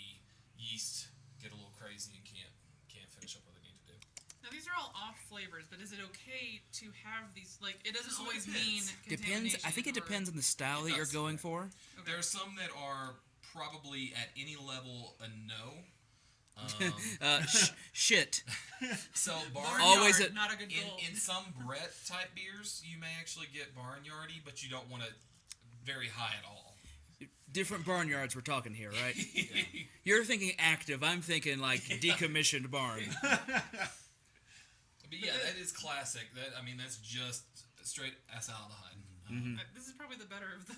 yeast get a little crazy and can't finish up what they need to do. Now these are all off flavors, but is it okay to have these? Like, it doesn't So it always depends. mean Depends. I think it contamination or- depends on the style It that you're does. going for. Okay. There are some that are probably at any level a no. Shit. So Barnyard, Always a- not a good goal. in some Brett type beers, you may actually get barnyardy, but you don't want it very high at all. Different barnyards we're talking here, right? You're thinking active. I'm thinking like decommissioned barn. But yeah, that is classic. That's just straight acetaldehyde. This is probably the better of the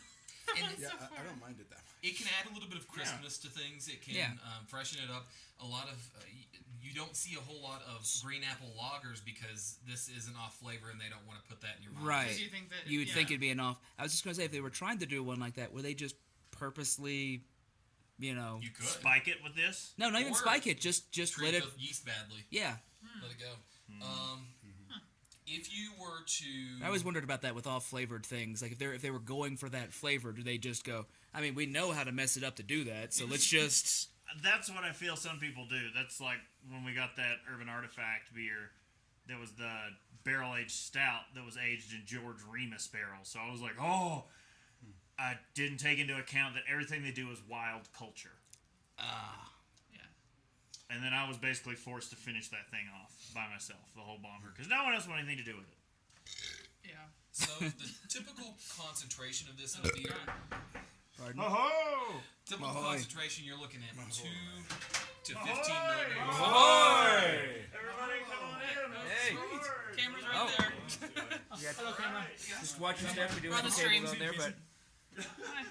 And ones Yeah, so far. I don't mind it that much. it can add a little bit of crispness to things. It can Yeah. freshen it up. A lot of you don't see a whole lot of green apple lagers because this is an off flavor and they don't want to put that in your mouth. Right. Because you think that You would yeah. think it'd be an off. I was just gonna say if they were trying to do one like that, would they just purposely, You could Spike it with this. no, not even Or spike it. Just treat let it. the yeast badly. Yeah. Let it go. If you were to, I always wondered about that with all flavored things. Like if they were going for that flavor, do they just go? I mean, we know how to mess it up to do that, so let's just. That's what I feel some people do. That's like when we got that Urban Artifact beer. There was the barrel-aged stout that was aged in George Remus barrels. So I was like, oh, I didn't take into account that everything they do is wild culture. Yeah. And then I was basically forced to finish that thing off by myself, the whole bomber, because no one else wanted anything to do with it. Yeah. so the typical concentration of this in a beer, Pardon? Oh! typical Ahoy. concentration, you're looking at 2 to 15 Ahoy! milligrams. Everybody come on in. Hey. Camera's right Oh. there. Hello, camera. Just watch your step. We're doing We're on the some tables stream. out there, but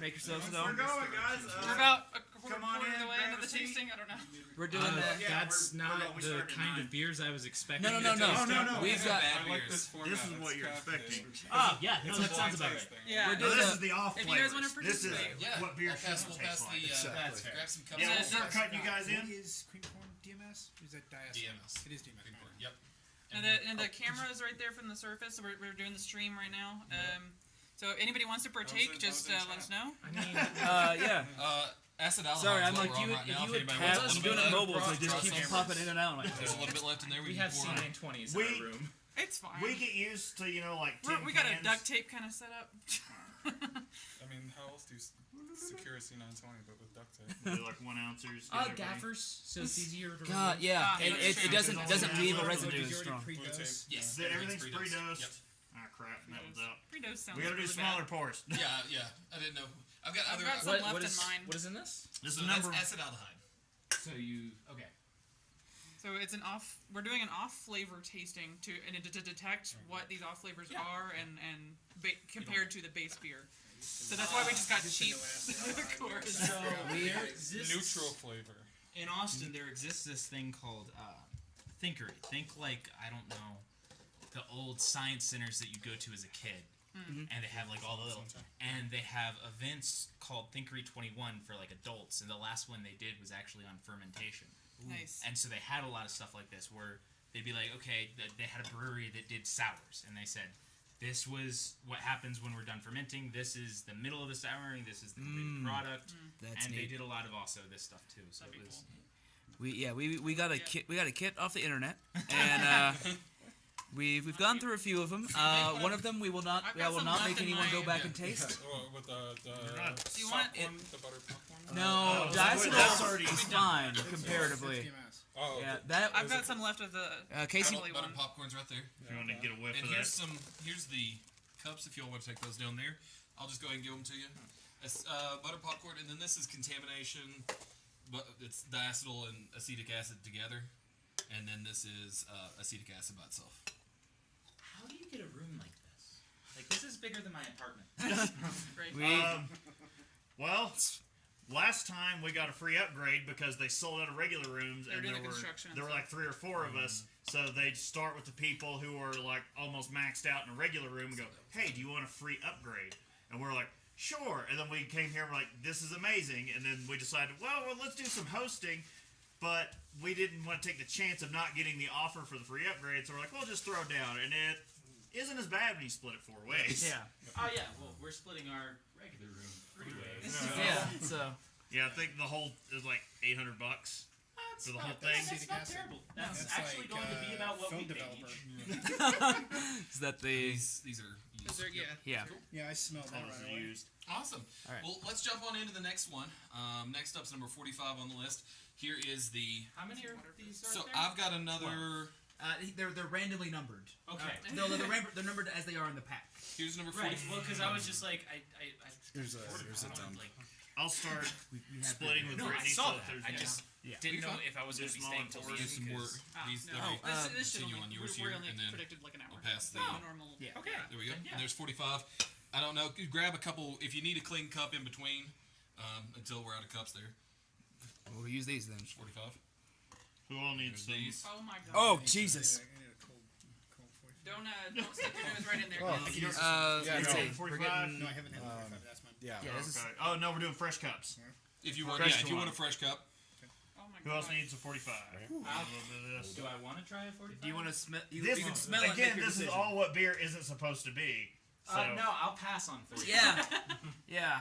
make yourselves at We're home. going, guys. We're about a Come on quarter of in, the way grab into the a seat. tasting. I don't know. We're doing that. Yeah, That's we not the started kind at 9. of beers I was expecting. No. to taste. no. We've got. Bad I like beers. this format. This is what It's you're craft-based. expecting. Ah, yeah, no, that sounds about right. Yeah. No, doing this the- is the off If you flavors. guys wanna This is participate. Yeah, what beer we'll pass should the taste like. That's fair. grab some cups. Yeah, of we'll ice. start cutting you guys in. What is cream corn DMS? Or is that diacetyl? DMS. It is DMS. Green corn, Yep. And the camera is right there from the surface. So we're doing the stream right now. So if anybody wants to partake, in- just I was in let us know. I mean, Yeah. Acetaldehyde. Sorry, I'm is what like we're on you. right now. If you would anybody tap, wants a I'm little doing bit it of mobile, so it just cross keeps cameras. popping in and out. Like, There's a little bit left in there. we have pour. C920s in We- our room. It's fine. We get used to, like, tin We got a cans. duct tape kind of set up. I mean, how else do you secure a C920 but with duct tape? They're like 1 ounces. get everybody. Gaffers, so it's easier to God, yeah. Ah, It, that's it, true. it doesn't It's doesn't only leave a half residue Did as you strong. already pre-dose? Yes, Everything's pre-dosed. pre-dosed. Yep. Ah, crap. That was out. Pre-dose sounds We gotta do really smaller bad. pours. Yeah. I didn't know. I've got I've other. got some left in mine. What is in this? This So is that's number. acetaldehyde. So you okay? So it's an off. We're doing an off flavor tasting to detect what these off flavors are and compared to the base beer. So that's why we just got cheap. Of course. So there Neutral flavor. in Austin, there exists this thing called Thinkery. Think like, I don't know, the old science centers that you go to as a kid. And they have like all the little, and they have events called Thinkery 21 for like adults. And the last one they did was actually on fermentation. Nice. And so they had a lot of stuff like this where they'd be like, okay, they had a brewery that did sours, and they said, this was what happens when we're done fermenting. This is the middle of the souring. This is the completed product. That's And they neat. did a lot of also this stuff too. So That'd it be was. We got a kit. We got a kit off the internet, and We've gone through a few of them. One of them we will not I've got some make left in anyone go my- back and taste. With the Do you want popcorn, the butter popcorn. No, that's diacetyl already- is fine comparatively. Oh, Yeah, that I've got some left of the Casey. bubbly Butter one. popcorn's right there. If you want to get a whiff And of here's that. here's the cups if y'all want to take those down there. I'll just go ahead and give them to you. It's, butter popcorn, and then this is contamination, but it's diacetyl and acetic acid together, and then this is acetic acid by itself. How do you get a room like this? Like, this is bigger than my apartment. Right. Well, last time we got a free upgrade because they sold out of regular rooms, They're and doing there the were construction and there were stuff. like 3 or 4 of us. So they'd start with the people who were like almost maxed out in a regular room and go, "Hey, do you want a free upgrade?" And we're like, "Sure." And then we came here and we're like, "This is amazing." And then we decided, well, let's do some hosting. But we didn't want to take the chance of not getting the offer for the free upgrade, so we're like, we'll just throw down. And it isn't as bad when you split it 4 ways. Yeah. Oh, yeah. Well, we're splitting our regular room 3 ways. Yeah. So Yeah, I think the whole is like $800 for the whole thing. That's not terrible. That's actually like, going to be about what we film pay developer. each. is that the These are used. They're, yeah. yeah? Yeah, I smelled that That was right away. used. Awesome. All right. Well, let's jump on into the next one. Next up's number 45 on the list. Here is the. How many are these So right there? I've got another. They're randomly numbered. Okay. No, they're numbered as they are in the pack. Here's number 40. Right. Well, because I was just like, I Here's a wanted, dump. like, I'll start We have splitting with no, I Brittany. saw so that. there's I no- just Yeah. didn't know fine. if I was going to be Just staying till small the There's end. some more. because- These no, that'll this should continue only, on yours we're here, only and then predicted like an hour. we'll pass the. normal. Yeah. Okay. There we go. Yeah. And there's 45. I don't know. Grab a couple if you need a clean cup in between. Until we're out of cups there. We'll use these then. 45. Who all needs There's some? these. Oh my god. Oh Jesus! I need a cold 45. Don't stick your nose right in there. Oh, guys. yeah, let's no. see. 45? We're getting, No, I haven't had a 45. That's mine. Yeah. yeah, this is Okay. Oh no, we're doing fresh cups. If you want, Fresh if you want one. a fresh cup. Oh my Who god. else needs a 45? A little bit of this. Do I want to try a 45? Do you want to smell? You This can smell it. again. Make your This is decision. all what beer isn't supposed to be. So No, I'll pass on 45. Yeah. Yeah.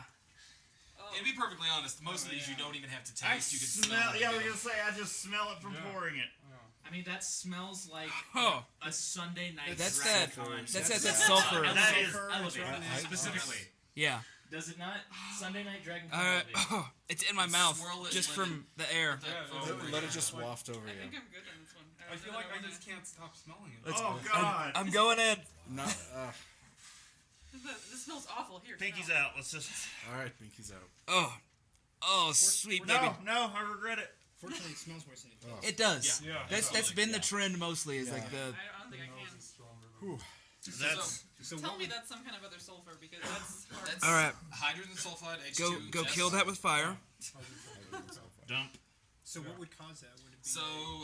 Oh. And to be perfectly honest, most of these you don't even have to I taste. You can smell. it. Yeah, I was gonna say I just smell it from pouring it. I mean, that smells like Oh. a Sunday night. That's Dragon that- Con. that's that sulfur. And that is Elevator, specifically. Yeah. Does it not? Sunday night Dragon Con. Elevator. It's in my mouth Swirl it, just let from the air. Let it just waft over I you. think I'm good on this one. I feel like I just can't stop smelling it. Oh God! I'm going in. Not. This smells awful. Here. Pinky's smell. out. Let's just. All right, Pinky's out. Oh, sweet baby. No, I regret it. Fortunately, it smells worse than it tastes. It does. Yeah. That's been the trend mostly. Is like the. I don't think I can. That's So Tell what me would, that's some kind of other sulfur because that's hard. That's All right. hydrogen sulfide H2. Go kill that with fire. dump. so what would cause that? Would it be So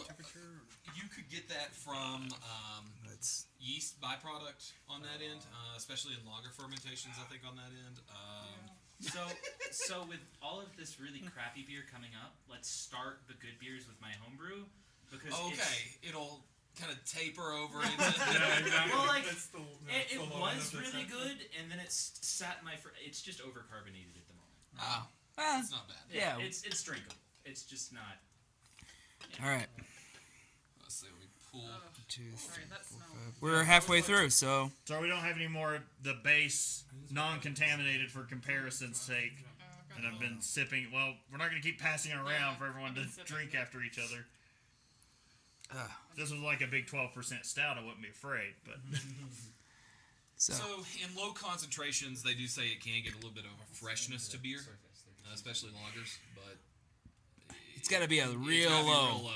temperature? Or? you could get that from That's. yeast byproduct on that end, especially in lager fermentations. I think on that end. So with all of this really crappy beer coming up, let's start the good beers with my homebrew because Okay, it'll kind of taper over into. Well, like That's the, it the low was end of the really spectrum. good, and then it's sat in my. It's just overcarbonated at the moment. Ah, Ah, it's not bad. yeah. It's drinkable. It's just not. All right. Let's see. We pull. Two, Alright, that smells. We're halfway through, so. So we don't have any more of the base non-contaminated for comparison's sake. And I've been sipping. Well, we're not going to keep passing it around for everyone to drink after each other. If this was like a big 12% stout, I wouldn't be afraid. But So. So in low concentrations, they do say it can get a little bit of a freshness to beer, especially lagers, but It's got to be a it's real gotta be low.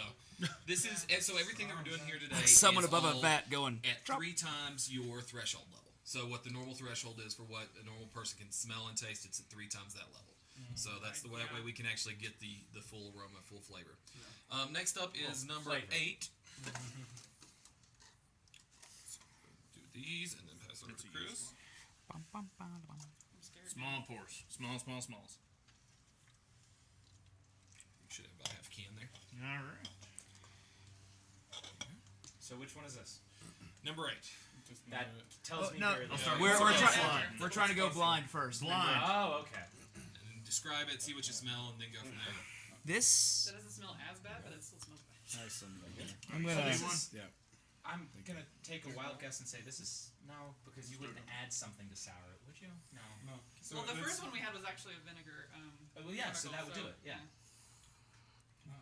This is and so everything that we're doing here today Someone is above a all vat going. at 3 times your threshold level. So what the normal threshold is for what a normal person can smell and taste, it's at 3 times that level. So that's the way, that way we can actually get the full aroma, full flavor. Next up is number flavor. 8. Do these and then pass over to Chris. I'm scared. small pours. Smalls. You should have about half a can there. All right. So which one is this? Number 8. Just That move it. tells me no, very little. start- We're Yeah. trying. We're trying to go blind first. Blind. Oh, okay. And describe it, see what you smell, and then go from there. This. That doesn't smell as bad, but it still smells bad. Nice. I'm gonna. This one? Yeah. I'm gonna take a wild guess and say this is no, because you wouldn't add something to sour it, would you? No. No. So Well, the it's- first one we had was actually a vinegar. Well, yeah, so that would do chemical, it. Yeah.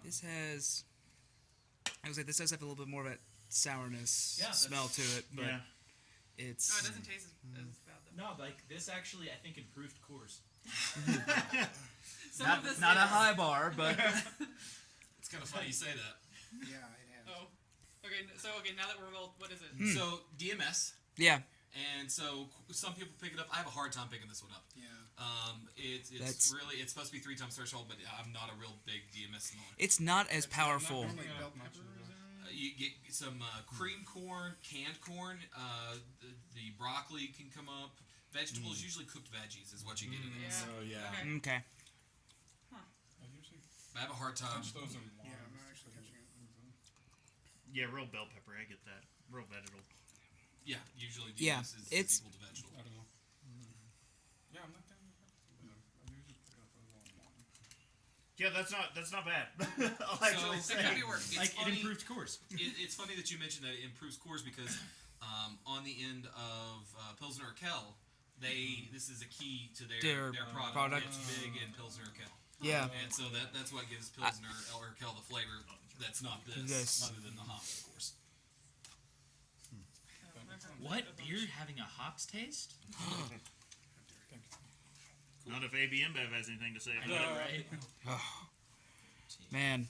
This has. I was like, this does have a little bit more of that sourness Yeah, smell to it, but Yeah. it's. Oh, it doesn't taste as bad though. No, like this actually, I think improved Coors. Some of this not a is. high bar, but It's kind of funny you say that. Yeah, it has. Oh. Okay, so now that we're all, what is it? So DMS, yeah, and so some people pick it up. I have a hard time picking this one up. Yeah. It's That's- really it's supposed to be 3 times threshold, but I'm not a real big DMS fan. it's not as powerful. Normally bell peppers. You get some cream corn, canned corn. The broccoli can come up. Vegetables, usually cooked veggies, is what you get in it. Yeah. Oh yeah. Okay. Okay. I usually I have a hard time. touch those in water. Yeah, I'm not actually catching it. Yeah, real bell pepper. I get that. Real vegetable. Yeah, usually Yeah, DMS is it's- equal to vegetable. I don't know. Yeah, I'm not down with that. I usually pick it up a little more. Yeah, that's not bad. I'll actually So- say. It could be worse. It's Like funny- it improved Coors. It's funny that you mentioned that it improves cores because on the end of Pilsner Urquell, this is a key to their Their product. product. It's big in Pilsner Urquell. Yeah. And so that's what gives Pilsner Urquell the flavor that's not this, This. other than the hops, of course. What beer having a hops taste? Not if AB InBev has anything to say I about know, it. right? Man,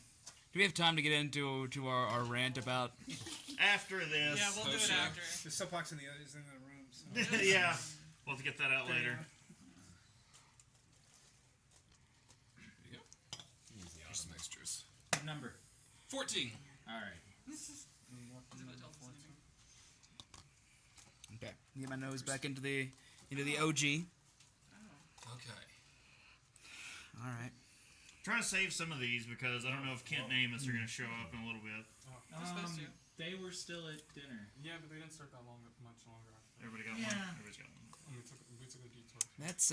do we have time to get into our rant about? After this. Yeah, we'll do it Potion. after. The soapbox in the is in the room. So. Yeah. We'll have to get that out later. There you go. Here's some extras. Number. 14. All right. Okay, get my nose back into the OG. Okay. All right. Trying to save some of these because I don't know if Kent and Amos are going to show up in a little bit. We're supposed to. They were still at dinner. Yeah, but they didn't start that much longer after. Everybody got Yeah. one. Everybody's got one. And we took a detour. That's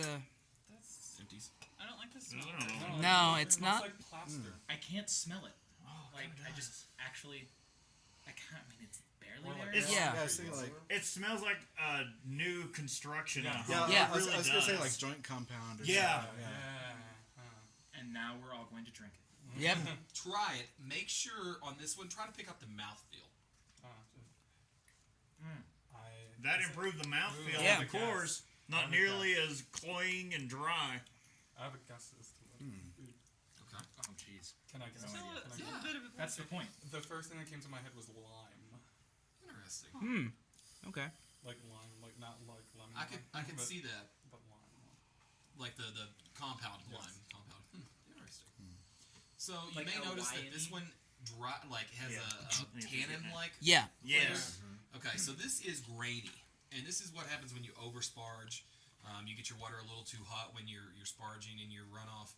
Empties. I don't like this I smell. don't know. No, It it's smells not. like plaster. I can't smell it. Like I just actually, I can't. I mean, it's barely Or there. like It's- Yeah. Yeah, I was thinking like. It smells like new construction. Yeah. in a Yeah, home. Yeah. It I was really gonna say does. like joint compound. Or Yeah. something. And now we're all going to drink it. Yep. Try it. Make sure on this one, try to pick up the mouthfeel. That improved the mouthfeel Yeah. of the cores. Not I'm a nearly as cloying and dry. I have a guess as to what. Okay. Oh, jeez. Can I get Still an idea? Can I still get- a bit of a That's the point. The first thing that came to my head was lime. Interesting. Okay. Like lime, like not like lemon. I could lime, but, see that. But lime. Like the compound Yes. lime compound. Interesting. So you Like may notice that Hawaiian-y? this one has Yeah. a tannin like. Yeah. Yes. Okay, so this is grainy, and this is what happens when you over sparge. You get your water a little too hot when you're sparging in your runoff,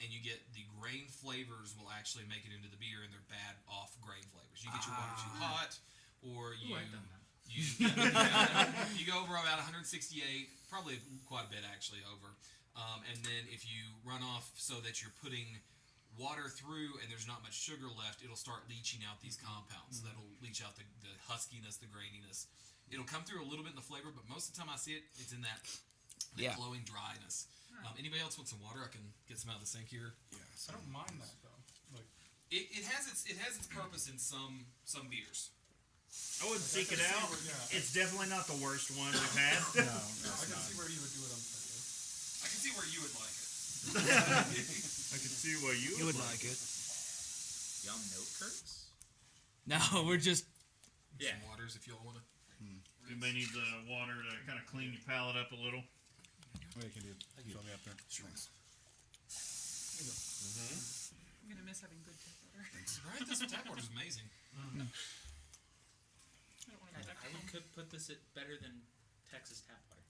and you get the grain flavors will actually make it into the beer, and they're bad off grain flavors. You get your water too hot, or you I've done that. you go over about 168, probably quite a bit actually over, and then if you run off so that you're putting water through and there's not much sugar left, it'll start leaching out these compounds. That'll leach out the huskiness, the graininess. It'll come through a little bit in the flavor, but most of the time I see it, it's in that Yeah. glowing dryness. Anybody else want some water? I can get some out of the sink here. Yeah. I don't mind that though. Like It has its purpose in some beers. I wouldn't seek it I can see out. where- yeah. It's definitely not the worst one we've had. No, I can see where you would do it on purpose. I can see where you would like it. I can see why you You would like it. Y'all know Kurtz? No, we're just. Yeah. Some waters if y'all want to. Anybody needs water to kind of clean your palate up a little? What can you fill me up there? Thanks. I'm gonna miss having good tap water. Right? This tap water is amazing. I don't want to go back I home. could put this at better than Texas tap water.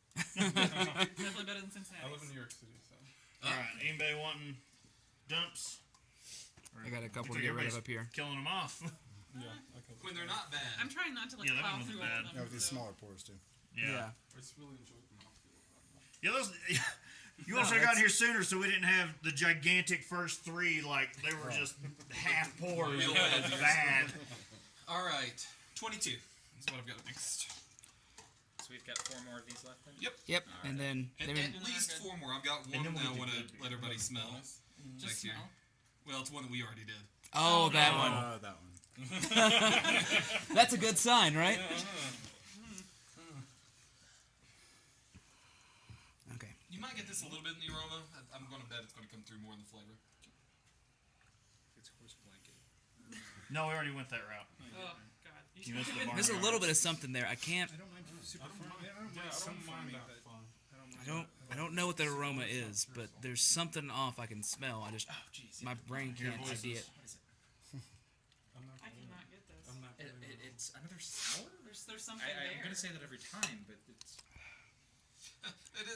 Definitely better than Cincinnati. I live in New York City, so. All right. Anybody wanting dumps? I got a couple to Looks like get rid of everybody's up here. Killing them off. Yeah. Okay. When they're not bad. I'm trying not to like Yeah, that plow one through wasn't all bad. of them. Yeah, with these so- smaller pores too. Yeah. I just really enjoyed the mouthfeel of that. Yeah, those. You also got here sooner, so we didn't have the gigantic first three. Like they were just half pours. Real It was bad. All right. 22 is what I've got next. So we've got 4 more of these left then? Yep. And then And at least 4 more. I've got one that I want to let everybody smell. Back Just here. smell. Well, it's one that we already did. oh, that one. That one. That's a good sign, right? Okay. You might get this a little bit in the aroma. I'm going to bet it's going to come through more in the flavor. It's horse blanket. No, we already went that route. Oh God. You missed the There's a barnyard. little bit of something there. I can't. I don't mind super farm. I don't Yeah, mind I some don't mind farming, that but fun. I don't know what the aroma is, but there's something off I can smell. I just my brain can't ID it. What is it? I'm not I gonna- cannot get this. I'm not gonna- It's another sour? There's something I'm there. going to say that every time, but it's...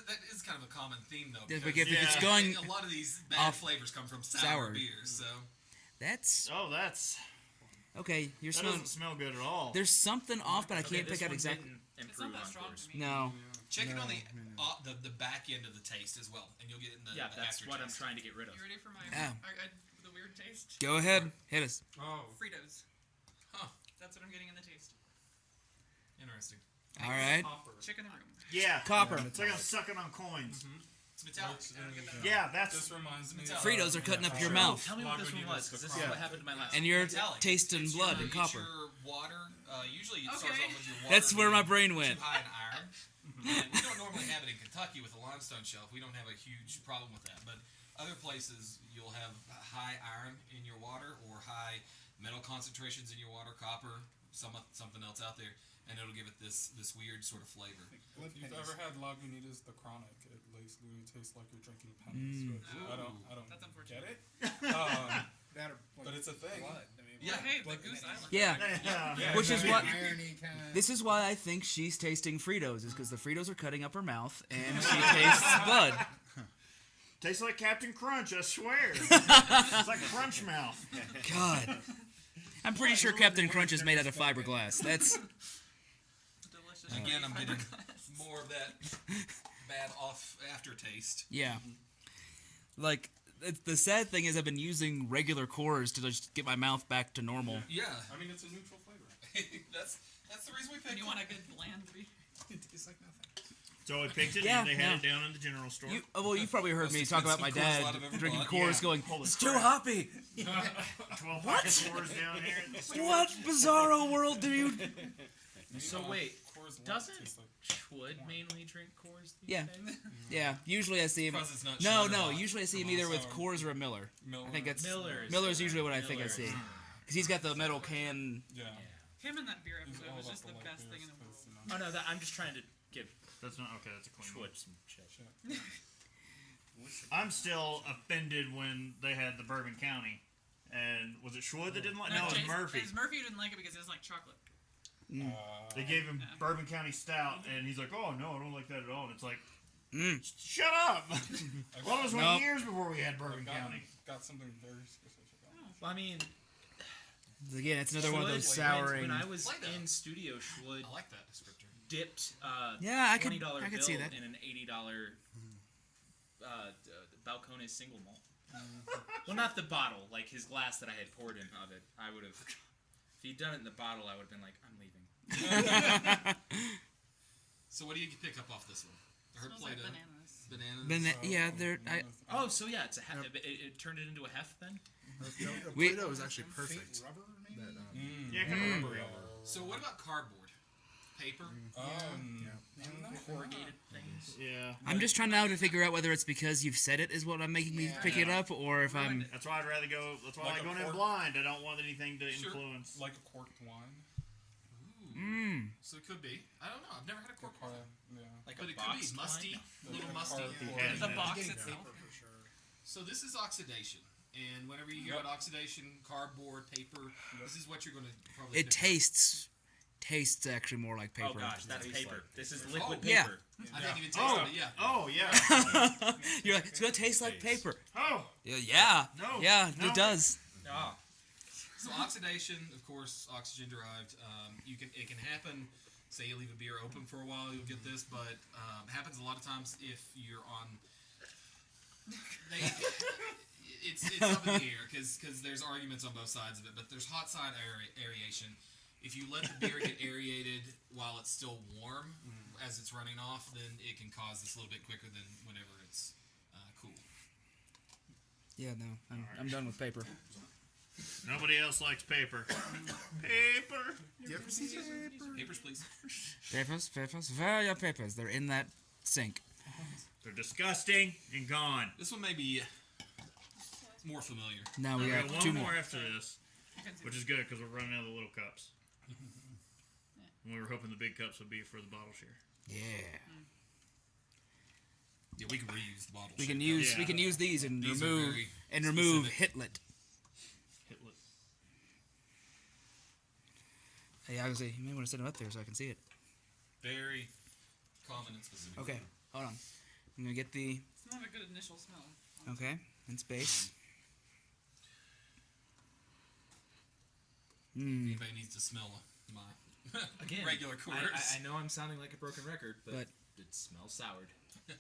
That is kind of a common theme, though. Yeah, because if it's Yeah. going a lot of these bad off flavors come from sour sour. beers, so... that's Oh, that's okay. You're that smelling. doesn't smell good at all. There's something off, but I Okay, can't this pick out one exactly. didn't It's not improve that on strong course. to me. No. Check it on the back end of the taste as well, and you'll get in the Yeah, the that's what I'm aftertaste. trying to get rid of. You ready for my Yeah. the weird taste? Go ahead. Hit us. Oh, Fritos. Huh. That's what I'm getting in the taste. Interesting. All right. hopper. Chicken in the room. Yeah, Copper. It's like I'm sucking on coins. It's metallic. Yeah, that's This reminds me. Fritos are cutting up your Sure. mouth. Tell me what this one was, because this is what happened to my last And one. you're Metallic. tasting It's blood your, and copper. It's your water. Usually it starts Okay. off with your water. That's where my being brain went. Too high in iron. And we don't normally have it in Kentucky with the limestone shelf. We don't have a huge problem with that. But other places you'll have high iron in your water or high metal concentrations in your water, copper, something else out there, and it'll give it this weird sort of flavor. If you've ever had Lagunitas the Chronic, it literally tastes like you're drinking pennies. But I don't That's get unfortunate. it. that or like But it's a thing. blood. I mean, Yeah. Hey, the blood Goose pennies. Island. Yeah. yeah. Which is what. irony kind of. This is why I think she's tasting Fritos, is because the Fritos are cutting up her mouth, and she tastes blood. Tastes like Captain Crunch, I swear. It's like Crunch Mouth. God. I'm pretty sure Captain Crunch is made out of fiberglass. That's Delicious. Again, I'm getting more of that bad off aftertaste. yeah. Like the sad thing is, I've been using regular cores to just get my mouth back to normal. Yeah, I mean, it's a neutral flavor. that's the reason we picked You it. want a good bland beer? It tastes like nothing. So we picked it Yeah, and they had yeah. it down in the general store. You probably heard me talk about my dad Coors Light I've ever drinking bought. cores, Yeah. going, Holy it's too crap. hoppy. 12 pocket stores down here at the store. What bizarro world, dude? So wait, Coors Light doesn't tastes like Schwood mainly drink Coors these Yeah. days? Yeah, usually I see him. Because it's not No, Shiner no, Bock. usually I see him either with Coors or a Miller. Miller. I think that's Miller's. usually what I think I Miller's. see. Because he's got the metal can. Yeah. Him in that beer He's episode all was about just the light best thing beers in the world. 'cause, you know, Oh no, I'm just trying to give That's not okay. That's a clean one. Schwood some shit. I'm still offended when they had the Bourbon County, and was it Schwood that didn't like? No, it was Jason- Murphy. It was Murphy who didn't like it because it doesn't like chocolate. They gave him Yeah. Bourbon County Stout, and he's like, "Oh no, I don't like that at all." And it's like, Mm. shut up! Well, it was Nope. years before we had Bourbon got, County. got something very specific on it. Well, I mean, Again, it's another one of those Schwood, souring. When I was Play-Doh. in studio, Schwood I like that descriptor. dipped Yeah, I could- $20 I could bill see that. in an $80 Balcones single malt. Well, not the bottle, like his glass that I had poured in of it. I would have, if he'd done it in the bottle, I would have been like, I'm leaving. So what do you pick up off this one? Her Smells like Play-Doh. bananas. Bananas. Yeah, they're. Oh, so yeah, it's a hef. It turned it into a heft then. The We- Play-Doh is actually perfect. Rubber, maybe? That, Yeah, kind of rubbery. So what about cardboard? Paper? Corrugated things. Yeah. I'm just trying now to figure out whether it's because you've said it is what I'm making me pick it up, or if I'm. That's why I'd rather go. That's why Like I like a going in cork- blind. I don't want anything to Sure. influence. Like a corked wine. So it could be. I don't know. I've never had a cork Or, wine. yeah. Like But a it could be boxed musty, wine? a little musty. Yeah. The box Getting itself. paper for sure. So this is oxidation. And whenever you hear about oxidation, cardboard, paper, this is what you're going to probably It pick tastes actually more like paper. Oh gosh, that's paper. This is liquid Oh, yeah. paper. up. I think even Oh, tasted it, yeah. oh yeah. You're like, it's gonna taste like paper. Oh, Yeah. No, Yeah, no. it does. Ah, So oxidation, of course, oxygen derived. It can happen. Say you leave a beer open for a while, you'll get this, but happens a lot of times if you're on. It's up in the air because there's arguments on both sides of it. But there's hot side aeration, If you let the beer get aerated while it's still warm as it's running off, then it can cause this a little bit quicker than whenever it's cool. Yeah, no, I'm done with paper. Nobody else likes paper. Paper. You ever see paper? Papers, please. Papers, where are your papers? They're in that sink. They're disgusting and gone. This one may be more familiar. Now we We got got two one more. more after this, which is good because we're running out of the little cups. And we were hoping the big cups would be for the bottle share. Yeah. Yeah, we can reuse the bottles. We can use Yeah. these and These are remove very remove specific. Hitlet. Hitler. Hey, obviously, you may want to set them up there so I can see it. Very common and specific. Okay, hold on. I'm gonna get the It's not a good initial smell. okay in space. If anybody needs to smell my Again, regular Coors. I know I'm sounding like a broken record, but But- it smells soured. Was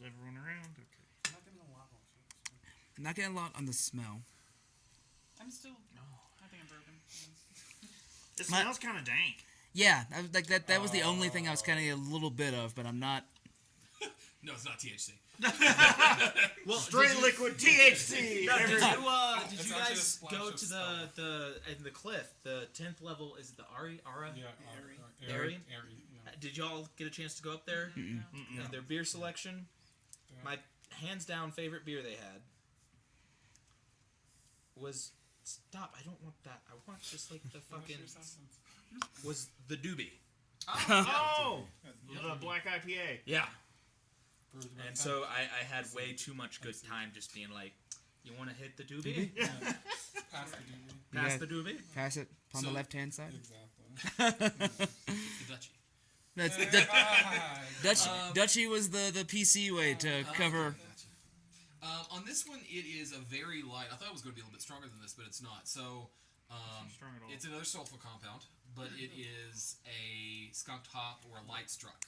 everyone around? Okay. I'm not getting a lot on it. I'm not getting a lot on the smell. I'm still. I think I'm broken. It My- smells kind of dank. Yeah, I was like that. That was the only thing I was kind of a little bit of, but I'm not. No, it's not THC. Well, Straight liquid THC. Did Every- you It's actually a guys splash go of to stuff. the in the cliff? The 10th level is it the Ara? Yeah, Airy? Airy, yeah. Did y'all get a chance to go up there? Mm-mm. And their beer selection, Yeah. my hands down favorite beer they had was stop. I don't want that. I want just like the Finish fucking your sentence. was the doobie. Oh, the black IPA. Yeah. Brewed with And that. so I had way too much good time just being like, you want to hit the doobie? Pass the doobie. Pass Yeah. the doobie. Pass it on the So- left hand side. Exactly. The Dutchie. That's Ah, Dutchie was the PC way to cover. On this one, it is a very light. I thought it was going to be a little bit stronger than this, but it's not. So, strong at all. it's another sulfur compound, but it is a skunked hop or a light struck.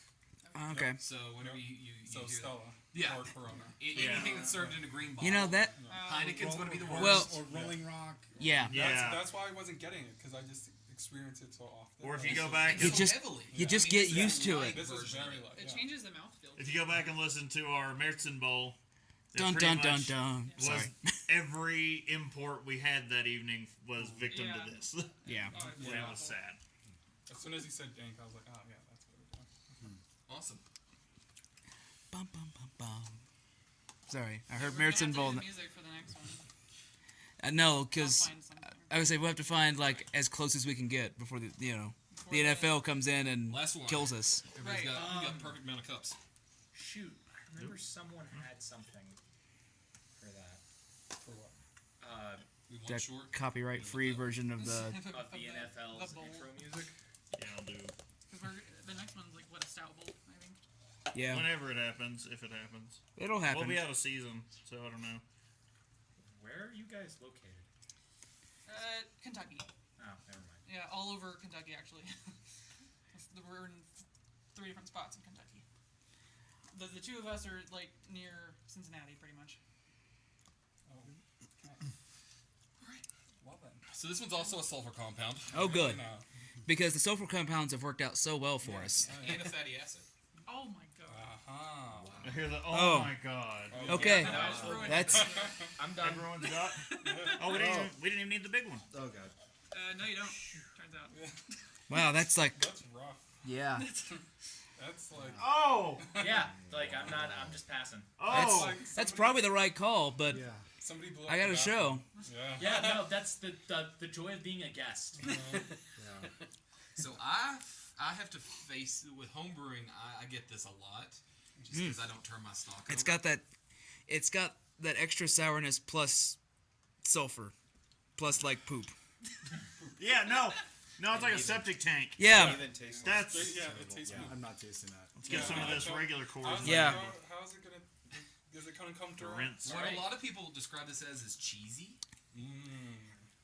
Okay. So whenever you So hear Stella. Yeah. Or Corona. anything that's served in a green bottle, You know that? Heineken's going to be the worst. Well- Or Rolling Rock. Yeah. Yeah. That's why I wasn't getting it, because I just experienced it so often. Or if you go back, You so just- heavily. you I just mean, get this is used a to light it. this is version of very it. light. It Yeah. changes the mouthfeel. if you go back and listen to our Meritzen Bowl, that Dun pretty dun dun much dun. was Sorry. every import we had that evening was victim Yeah. to this. Yeah. And it was sad. As soon as he said dank, I was like, oh yeah, that's what we're doing. Awesome. Bum, bum, bum, bum. Sorry, I heard We're gonna have to Meritzen do Bowl. the music for the next one. No, I'll because find something. I would say we'll have to find like as close as we can get before the Before the NFL comes in and Last one. kills us. Everybody's Right, got, you got the perfect amount of cups. Shoot, I remember someone had something for that. For what? We want That short. copyright-free version of the. Of the NFL's the bowl. intro music. Yeah, I'll do. Because the next one's like what, a stout bowl, I think. Yeah, Whenever it happens, if it happens. it'll happen. We'll be out of season, so I don't know. Where are you guys located? Kentucky. Oh, never mind. Yeah, all over Kentucky actually. We're in 3 different spots in Kentucky. The two of us are like near Cincinnati, pretty much. Well then. So this one's also a sulfur compound Oh, good, No. because the sulfur compounds have worked out so well for us. and a fatty acid. Oh my god. Uh-huh. I hear the. Oh. Oh my god. Okay, That was ruined. that's I'm done. Everyone's got. Oh, we didn't even need the big one. Oh god. No, you don't. Turns out. wow. That's like That's rough. yeah. That's like. Oh. Yeah, like I'm not. I'm just passing. Oh. That's probably the right call, but Yeah. Somebody blew up I got the a show. bathroom. Yeah. Yeah, no, that's the joy of being a guest. Yeah. So I have to face with homebrewing. I get this a lot, just because I don't turn my stock. It's over. got that extra sourness plus sulfur, plus like poop. Yeah. No. No, it's like a septic tank. Yeah, Even taste. That's. Yeah, it tastes Yeah, good. I'm not tasting that. Let's get some of this regular I was Coors. like, Yeah. How's it gonna? Is it gonna come To through? rinse. What Right. a lot of people describe this as is cheesy.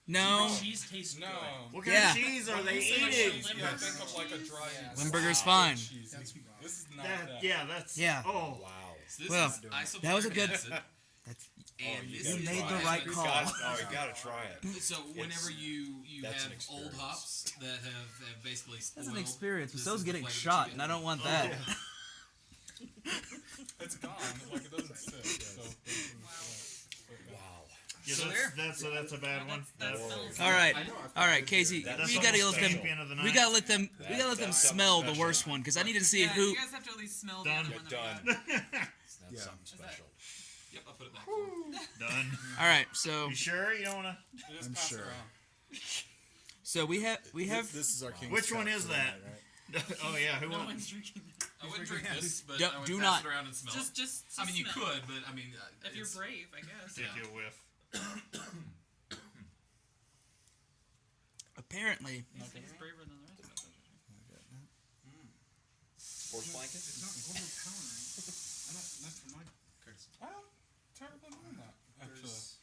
no. Cheese tastes No. good. What kind Yeah. of cheese are they When you say eating? cheese, yeah, think of like a dry. Limburger's fine. Cheese. That's This is not That, that. yeah, that's. Yeah. Oh. Wow. So this Well, is isopropylic that was a good- acid. That's And you this You is made the like- right You call. you gotta try it. So whenever you that's have an old experience. hops that have basically That's spoiled, an experience, but this so's is the getting flavor that you shot, get. and I don't want that. It's gone. Like it doesn't sit. So. Wow. Yeah, So that's a bad one. That That's, smells. All right, all right, Casey, That's we gotta almost let them. champion of the We night. gotta let them. We gotta let them That's smell the special. worst one because I need to see Yeah, who. you guys have to at least smell Done. the other one that Done. we got. That's Yeah. something special. Yep, I'll put it back. Done. All right, so You sure you don't wanna? You just I'm pass sure. it around. we have. This is our King's Which one Cup is for that? tonight, right? Oh yeah, who No won? one's drinking that. I wouldn't drink this, but Do- I would do pass not- it around and smell it. Just I mean, you smell. could, but I mean, If you're it's- brave, I guess. Take you a whiff. Apparently, He's braver than the rest of us. Horse blanket? It's not overpowering. I don't. That's for my. I don't terribly mind that. Actually. There's.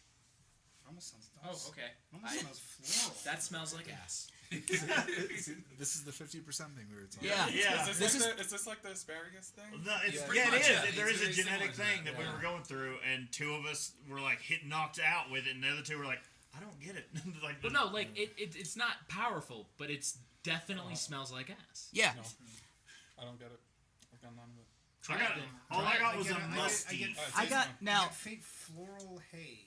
Almost sounds. Oh, okay. Almost smells floral. That smells like ass. This is the 50% thing we were talking yeah. about. Yeah. Is this like the asparagus thing? No, it's, Yeah, yeah, pretty it much, is. yeah. There It's is a very genetic similar to thing that we that, were going through, and two of us were like knocked out with it, and the other two were like, I don't get it. like, But no, like it's not powerful, but it's definitely smells like ass. Yeah. No. I don't get it. I got none of it. I got it. all I got was get a it. musty. I got I now. get faint floral hay.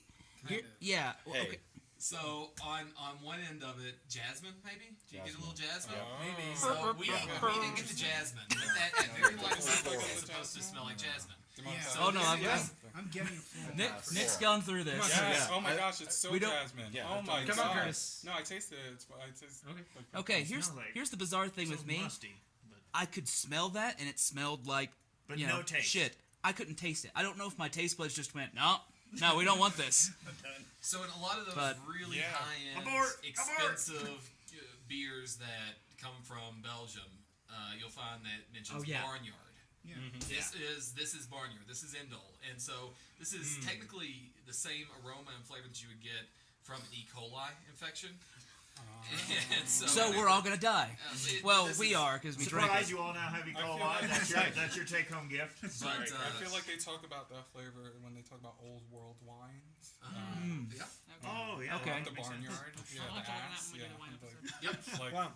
Here, yeah. well, Hey. okay. So on one end of it, jasmine maybe. Do you get a little jasmine? Maybe. So we didn't get the jasmine, but that at very low level is supposed to smell like jasmine. Yeah. So Oh no, this I've is- got. I'm getting a floral. Nick's gone through this. Yes. Oh my gosh, it's so We don't- jasmine. Yeah, oh my Come god. on, Curtis. No, I tasted it. I taste. Okay. Like, Okay, here's smells like- here's the bizarre thing with Smells me. musty, I could smell that, and it smelled like but you no know, taste. shit. I couldn't taste it. I don't know if my taste buds just went, no, we don't want this. So in a lot of those But- really Yeah. high-end, Abort! expensive beers that come from Belgium, you'll find that mentions Oh, yeah. Barnyard. Yeah. This is Barnyard. This is Indole, and so this is technically the same aroma and flavor that you would get from an E. coli infection. And So we're all gonna die. Well, we are because we drank Surprise! it. You all now have E. I feel coli. like- That's your take-home gift. But, I feel like they talk about that flavor when they talk about old world wines. yeah. Oh yeah. Okay. The that makes sense. barnyard. Yeah, I'll have the to learn that ass. when we Yeah. do the wine like- episode. Yep. Like, Wow.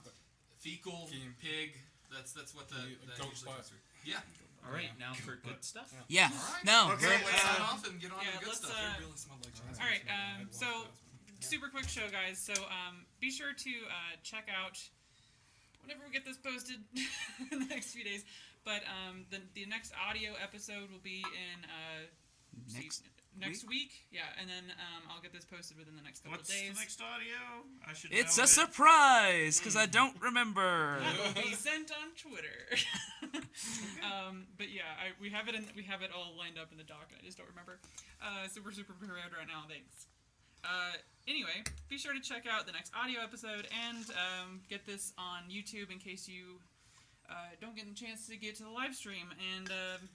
Fecal Game. pig. That's what that Goat usually butt. comes through. Yeah. All right, now for good stuff. Yeah. All right. No. Okay. So let's sign off and get on to Yeah, the good let's, stuff. uh, It really smelled like jasmine. All right. I love So jasmine. super quick show, guys. So be sure to check out whenever we get this posted in the next few days. But the next audio episode will be in next week. Yeah, and then I'll get this posted within the next couple What's of days. the next audio? I should. It's know a it. surprise because I don't remember. That will be sent on Twitter. But yeah, we have it all lined up in the doc, and I just don't remember. So we're super prepared right now. Thanks. Anyway, be sure to check out the next audio episode and get this on YouTube in case you don't get a chance to get to the live stream. And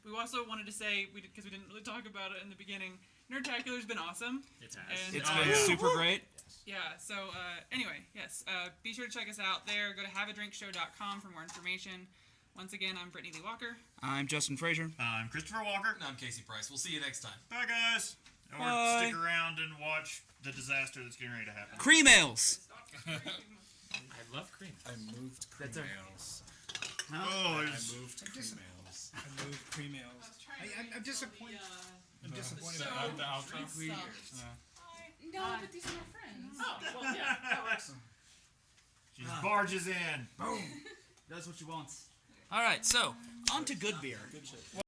we also wanted to say, because we didn't really talk about it in the beginning, Nerdtacular's been awesome. It's And, It's Oh, been yeah. super great. yeah, so anyway, yes, be sure to check us out there. Go to haveadrinkshow.com for more information. Once again, I'm Brittany Lee Walker. I'm Justin Frazier. I'm Christopher Walker. And I'm Casey Price. We'll see you next time. Bye, guys. Or Bye. stick around and watch the disaster that's getting ready to happen. Cream ales. I love cream. I moved cream That's ales. Oh, I there's- moved cream ales. I moved cream ales. I'm disappointed. I'm disappointed. The outro. We- No, but these are my friends. Oh, well, yeah, that works. she just barges in. Does what you wants. All right, so on to good beer.